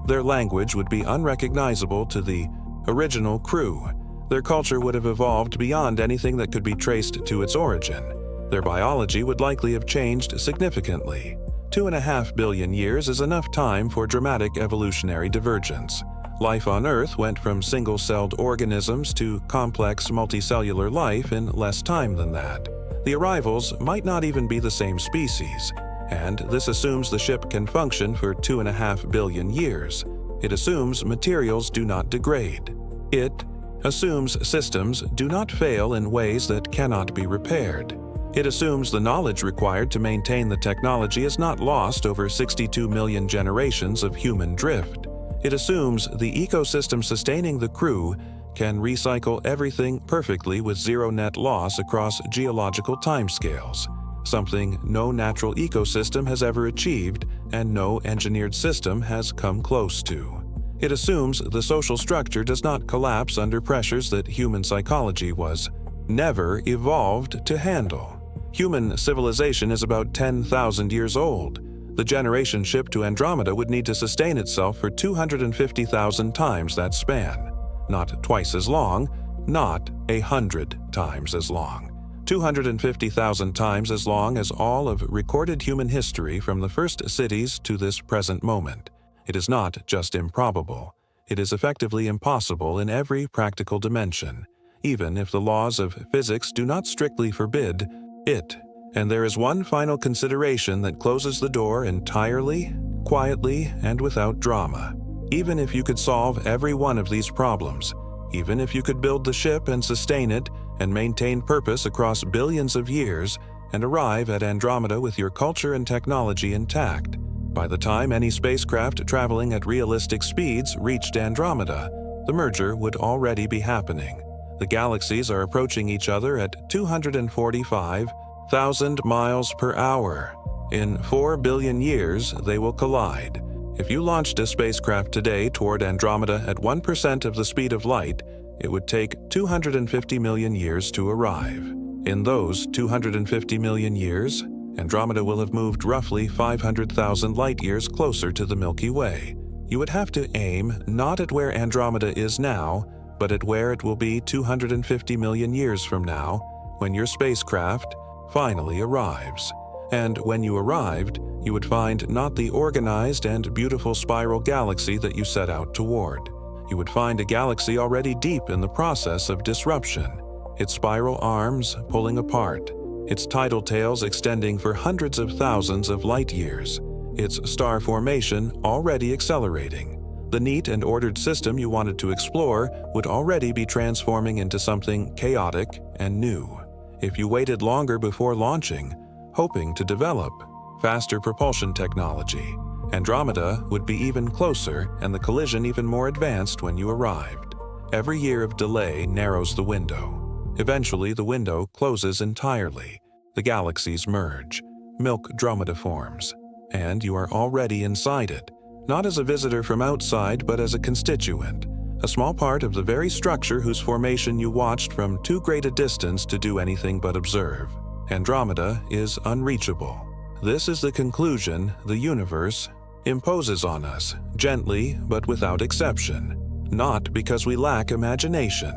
Their language would be unrecognizable to the original crew. Their culture would have evolved beyond anything that could be traced to its origin. Their biology would likely have changed significantly. 2.5 billion years is enough time for dramatic evolutionary divergence. Life on Earth went from single-celled organisms to complex multicellular life in less time than that. The arrivals might not even be the same species, and this assumes the ship can function for 2.5 billion years. It assumes materials do not degrade. It assumes systems do not fail in ways that cannot be repaired. It assumes the knowledge required to maintain the technology is not lost over 62 million generations of human drift. It assumes the ecosystem sustaining the crew can recycle everything perfectly with zero net loss across geological timescales, something no natural ecosystem has ever achieved and no engineered system has come close to. It assumes the social structure does not collapse under pressures that human psychology was never evolved to handle. Human civilization is about 10,000 years old. The generation ship to Andromeda would need to sustain itself for 250,000 times that span. Not twice as long, not 100 times as long. 250,000 times as long as all of recorded human history from the first cities to this present moment. It is not just improbable. It is effectively impossible in every practical dimension, even if the laws of physics do not strictly forbid it. And there is one final consideration that closes the door entirely, quietly, and without drama. Even if you could solve every one of these problems, even if you could build the ship and sustain it and maintain purpose across billions of years and arrive at Andromeda with your culture and technology intact, by the time any spacecraft traveling at realistic speeds reached Andromeda, the merger would already be happening. The galaxies are approaching each other at 245,000 miles per hour. In 4 billion years, they will collide. If you launched a spacecraft today toward Andromeda at 1% of the speed of light, it would take 250 million years to arrive. In those 250 million years, Andromeda will have moved roughly 500,000 light-years closer to the Milky Way. You would have to aim not at where Andromeda is now, but at where it will be 250 million years from now, when your spacecraft finally arrives. And when you arrived, you would find not the organized and beautiful spiral galaxy that you set out toward. You would find a galaxy already deep in the process of disruption, its spiral arms pulling apart, its tidal tails extending for hundreds of thousands of light years, its star formation already accelerating. The neat and ordered system you wanted to explore would already be transforming into something chaotic and new. If you waited longer before launching, hoping to develop faster propulsion technology, Andromeda would be even closer and the collision even more advanced when you arrived. Every year of delay narrows the window. Eventually, the window closes entirely. The galaxies merge. Milk-Dromeda forms. And you are already inside it, not as a visitor from outside but as a constituent, a small part of the very structure whose formation you watched from too great a distance to do anything but observe. Andromeda is unreachable. This is the conclusion the universe imposes on us, gently but without exception. Not because we lack imagination,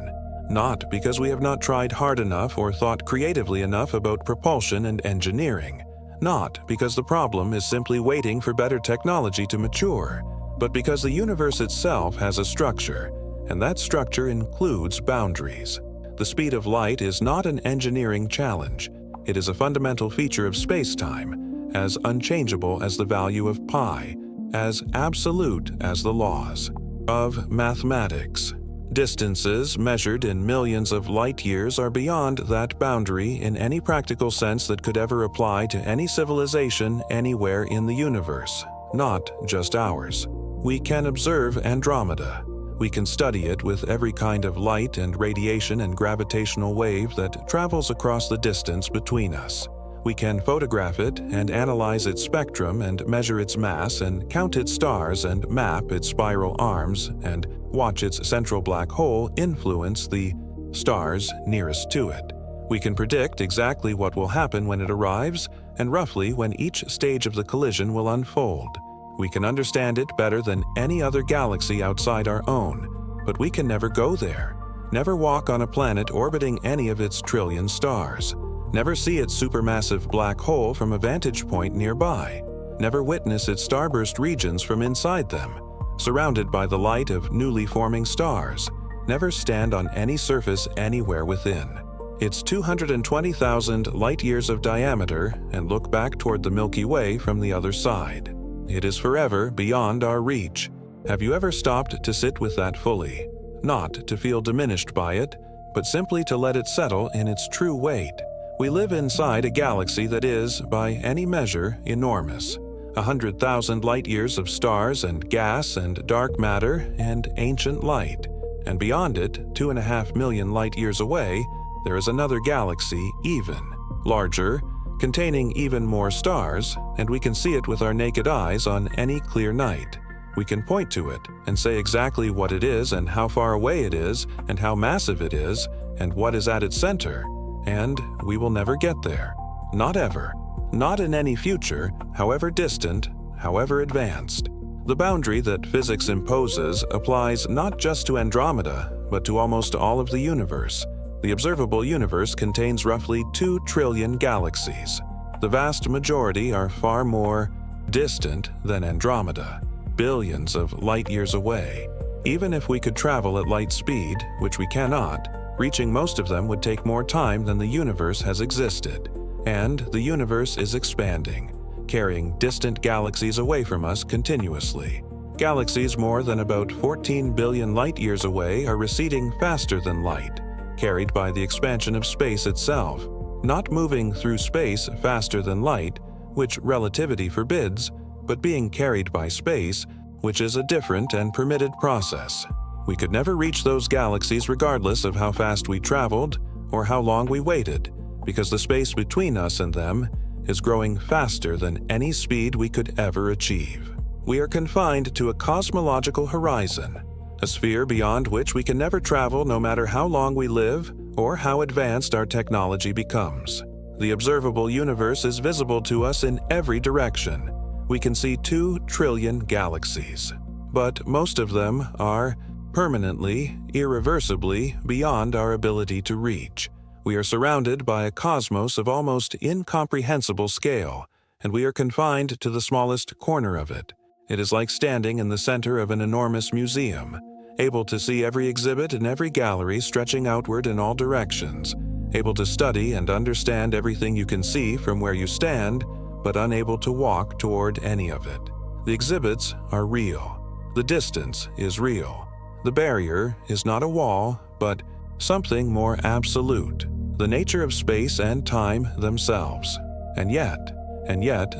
not because we have not tried hard enough or thought creatively enough about propulsion and engineering, not because the problem is simply waiting for better technology to mature, but because the universe itself has a structure, and that structure includes boundaries. The speed of light is not an engineering challenge. It is a fundamental feature of space-time, as unchangeable as the value of pi, as absolute as the laws of mathematics. Distances measured in millions of light-years are beyond that boundary in any practical sense that could ever apply to any civilization anywhere in the universe, not just ours. We can observe Andromeda. We can study it with every kind of light and radiation and gravitational wave that travels across the distance between us. We can photograph it and analyze its spectrum and measure its mass and count its stars and map its spiral arms and watch its central black hole influence the stars nearest to it. We can predict exactly what will happen when it arrives and roughly when each stage of the collision will unfold. We can understand it better than any other galaxy outside our own, but we can never go there, never walk on a planet orbiting any of its trillion stars, never see its supermassive black hole from a vantage point nearby, never witness its starburst regions from inside them, surrounded by the light of newly forming stars, never stand on any surface anywhere within. It's 220,000 light-years of diameter and look back toward the Milky Way from the other side. It is forever beyond our reach. Have you ever stopped to sit with that fully? Not to feel diminished by it, but simply to let it settle in its true weight. We live inside a galaxy that is, by any measure, enormous. 100,000 light-years of stars and gas and dark matter and ancient light. And beyond it, 2.5 million light-years away, there is another galaxy even larger, containing even more stars, and we can see it with our naked eyes on any clear night. We can point to it and say exactly what it is and how far away it is and how massive it is and what is at its center, and we will never get there. Not ever. Not in any future, however distant, however advanced. The boundary that physics imposes applies not just to Andromeda, but to almost all of the universe. The observable universe contains roughly 2 trillion galaxies. The vast majority are far more distant than Andromeda, billions of light-years away. Even if we could travel at light speed, which we cannot, reaching most of them would take more time than the universe has existed. And the universe is expanding, carrying distant galaxies away from us continuously. Galaxies more than about 14 billion light-years away are receding faster than light, carried by the expansion of space itself, not moving through space faster than light, which relativity forbids, but being carried by space, which is a different and permitted process. We could never reach those galaxies regardless of how fast we traveled or how long we waited, because the space between us and them is growing faster than any speed we could ever achieve. We are confined to a cosmological horizon, a sphere beyond which we can never travel no matter how long we live or how advanced our technology becomes. The observable universe is visible to us in every direction. We can see 2 trillion galaxies, but most of them are permanently, irreversibly beyond our ability to reach. We are surrounded by a cosmos of almost incomprehensible scale, and we are confined to the smallest corner of it. It is like standing in the center of an enormous museum, able to see every exhibit in every gallery stretching outward in all directions, able to study and understand everything you can see from where you stand, but unable to walk toward any of it. The exhibits are real. The distance is real. The barrier is not a wall, but something more absolute, the nature of space and time themselves. And yet,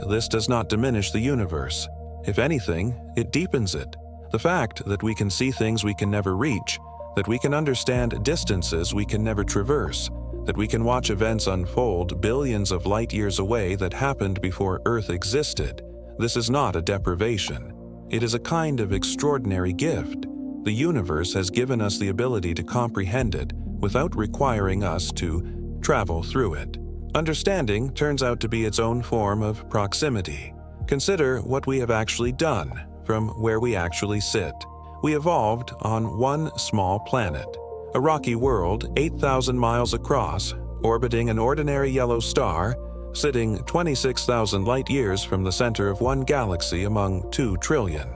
this does not diminish the universe. If anything, it deepens it. The fact that we can see things we can never reach, that we can understand distances we can never traverse, that we can watch events unfold billions of light-years away that happened before Earth existed, this is not a deprivation. It is a kind of extraordinary gift. The universe has given us the ability to comprehend it without requiring us to travel through it. Understanding turns out to be its own form of proximity. Consider what we have actually done from where we actually sit. We evolved on one small planet, a rocky world 8,000 miles across, orbiting an ordinary yellow star, sitting 26,000 light-years from the center of one galaxy among 2 trillion.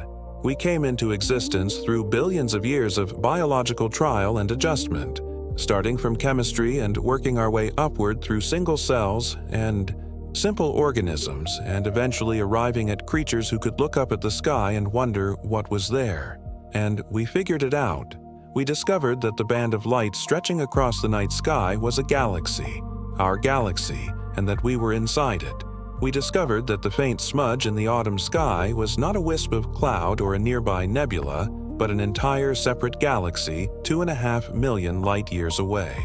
We came into existence through billions of years of biological trial and adjustment, starting from chemistry and working our way upward through single cells and simple organisms, and eventually arriving at creatures who could look up at the sky and wonder what was there. And we figured it out. We discovered that the band of light stretching across the night sky was a galaxy, our galaxy, and that we were inside it. We discovered that the faint smudge in the autumn sky was not a wisp of cloud or a nearby nebula, but an entire separate galaxy 2.5 million light-years away.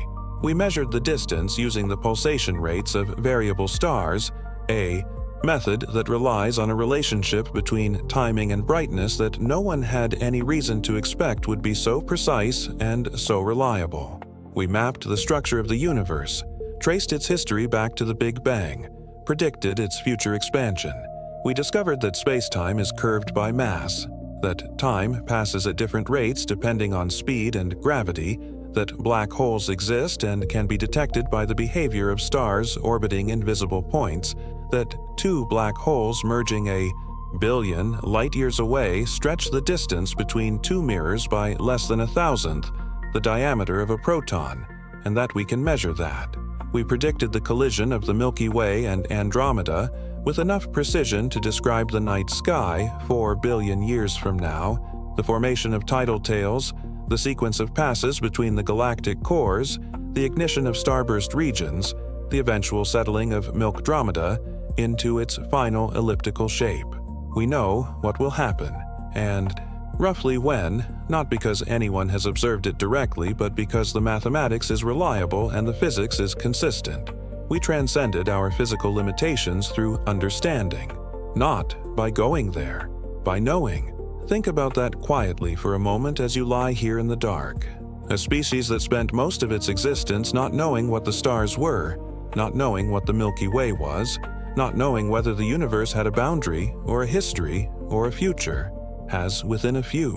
We measured the distance using the pulsation rates of variable stars, a method that relies on a relationship between timing and brightness that no one had any reason to expect would be so precise and so reliable. We mapped the structure of the universe, traced its history back to the Big Bang, predicted its future expansion. We discovered that space-time is curved by mass, that time passes at different rates depending on speed and gravity, that black holes exist and can be detected by the behavior of stars orbiting invisible points, that two black holes merging a billion light-years away stretch the distance between two mirrors by less than 1,000th the diameter of a proton, and that we can measure that. We predicted the collision of the Milky Way and Andromeda with enough precision to describe the night sky 4 billion years from now, the formation of tidal tails, the sequence of passes between the galactic cores, the ignition of starburst regions, the eventual settling of Milkdromeda into its final elliptical shape. We know what will happen, and roughly when, not because anyone has observed it directly, but because the mathematics is reliable and the physics is consistent. We transcended our physical limitations through understanding, not by going there, by knowing. Think about that quietly for a moment as you lie here in the dark. A species that spent most of its existence not knowing what the stars were, not knowing what the Milky Way was, not knowing whether the universe had a boundary or a history or a future, has, within a few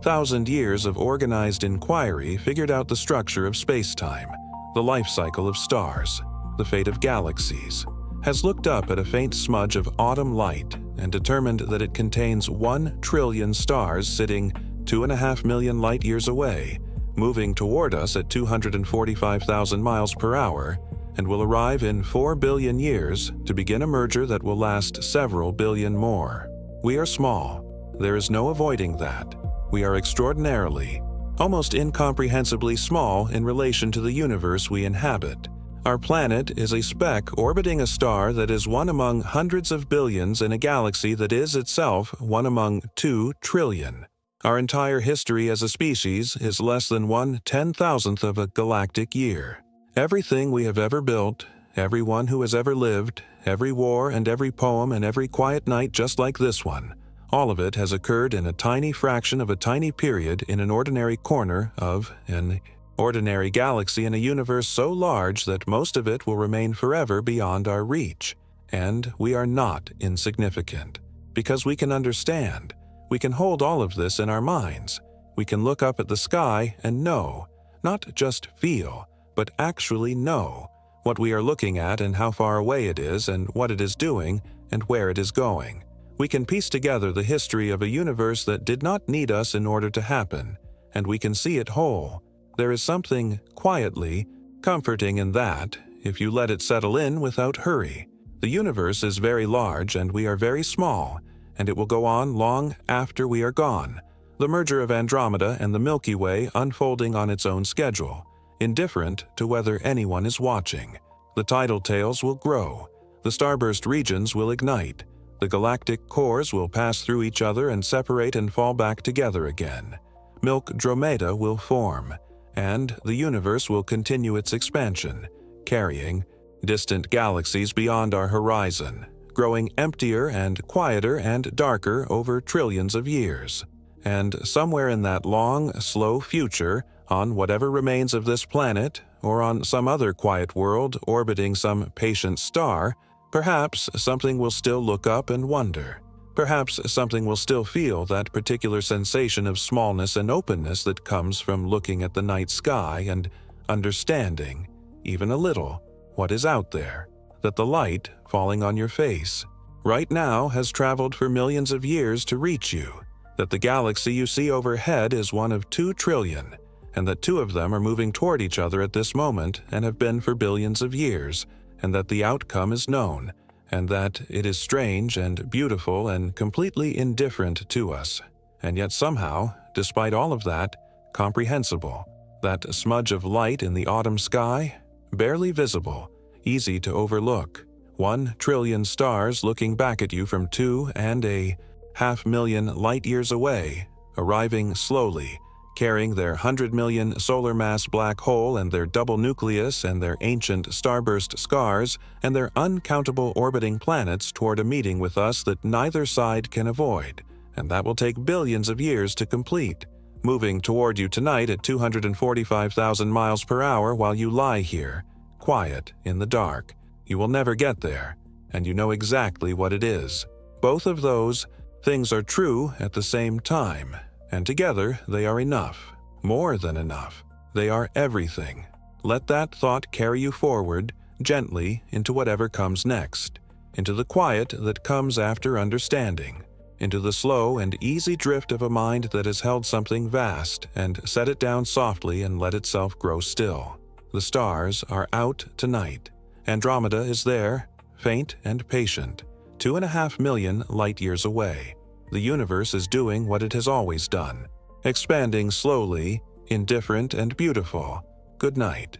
1,000 years of organized inquiry, figured out the structure of space-time, the life cycle of stars, the fate of galaxies, has looked up at a faint smudge of autumn light and determined that it contains 1 trillion stars sitting 2.5 million light-years away, moving toward us at 245,000 miles per hour, and will arrive in 4 billion years to begin a merger that will last several billion more. We are small. There is no avoiding that. We are extraordinarily, almost incomprehensibly small in relation to the universe we inhabit. Our planet is a speck orbiting a star that is one among hundreds of billions in a galaxy that is itself one among 2 trillion. Our entire history as a species is less than 1/10,000th of a galactic year. Everything we have ever built, everyone who has ever lived, every war and every poem and every quiet night just like this one, all of it has occurred in a tiny fraction of a tiny period in an ordinary corner of an ordinary galaxy in a universe so large that most of it will remain forever beyond our reach. And we are not insignificant, because we can understand. We can hold all of this in our minds. We can look up at the sky and know, not just feel, but actually know what we are looking at and how far away it is and what it is doing and where it is going. We can piece together the history of a universe that did not need us in order to happen, and we can see it whole. There is something quietly comforting in that, if you let it settle in without hurry. The universe is very large and we are very small, and it will go on long after we are gone. The merger of Andromeda and the Milky Way unfolding on its own schedule, indifferent to whether anyone is watching. The tidal tails will grow. The starburst regions will ignite. The galactic cores will pass through each other and separate and fall back together again. Milkdromeda will form, and the universe will continue its expansion, carrying distant galaxies beyond our horizon, growing emptier and quieter and darker over trillions of years. And somewhere in that long, slow future, on whatever remains of this planet, or on some other quiet world orbiting some patient star, perhaps something will still look up and wonder. Perhaps something will still feel that particular sensation of smallness and openness that comes from looking at the night sky and understanding, even a little, what is out there, that the light falling on your face right now has traveled for millions of years to reach you, that the galaxy you see overhead is one of 2 trillion, and that 2 of them are moving toward each other at this moment and have been for billions of years, and that the outcome is known, and that it is strange and beautiful and completely indifferent to us, and yet somehow, despite all of that, comprehensible. That smudge of light in the autumn sky, barely visible, easy to overlook. 1 trillion stars looking back at you from 2.5 million light-years away, arriving slowly, carrying their 100 million solar mass black hole and their double nucleus and their ancient starburst scars and their uncountable orbiting planets toward a meeting with us that neither side can avoid, and that will take billions of years to complete, moving toward you tonight at 245,000 miles per hour while you lie here, quiet in the dark. You will never get there, and you know exactly what it is. Both of those things are true at the same time. And together, they are enough, more than enough. They are everything. Let that thought carry you forward, gently, into whatever comes next. into the quiet that comes after understanding, into the slow and easy drift of a mind that has held something vast and set it down softly and let itself grow still. The stars are out tonight. Andromeda is there, faint and patient, 2.5 million light-years away. The universe is doing what it has always done, expanding slowly, indifferent and beautiful. Good night.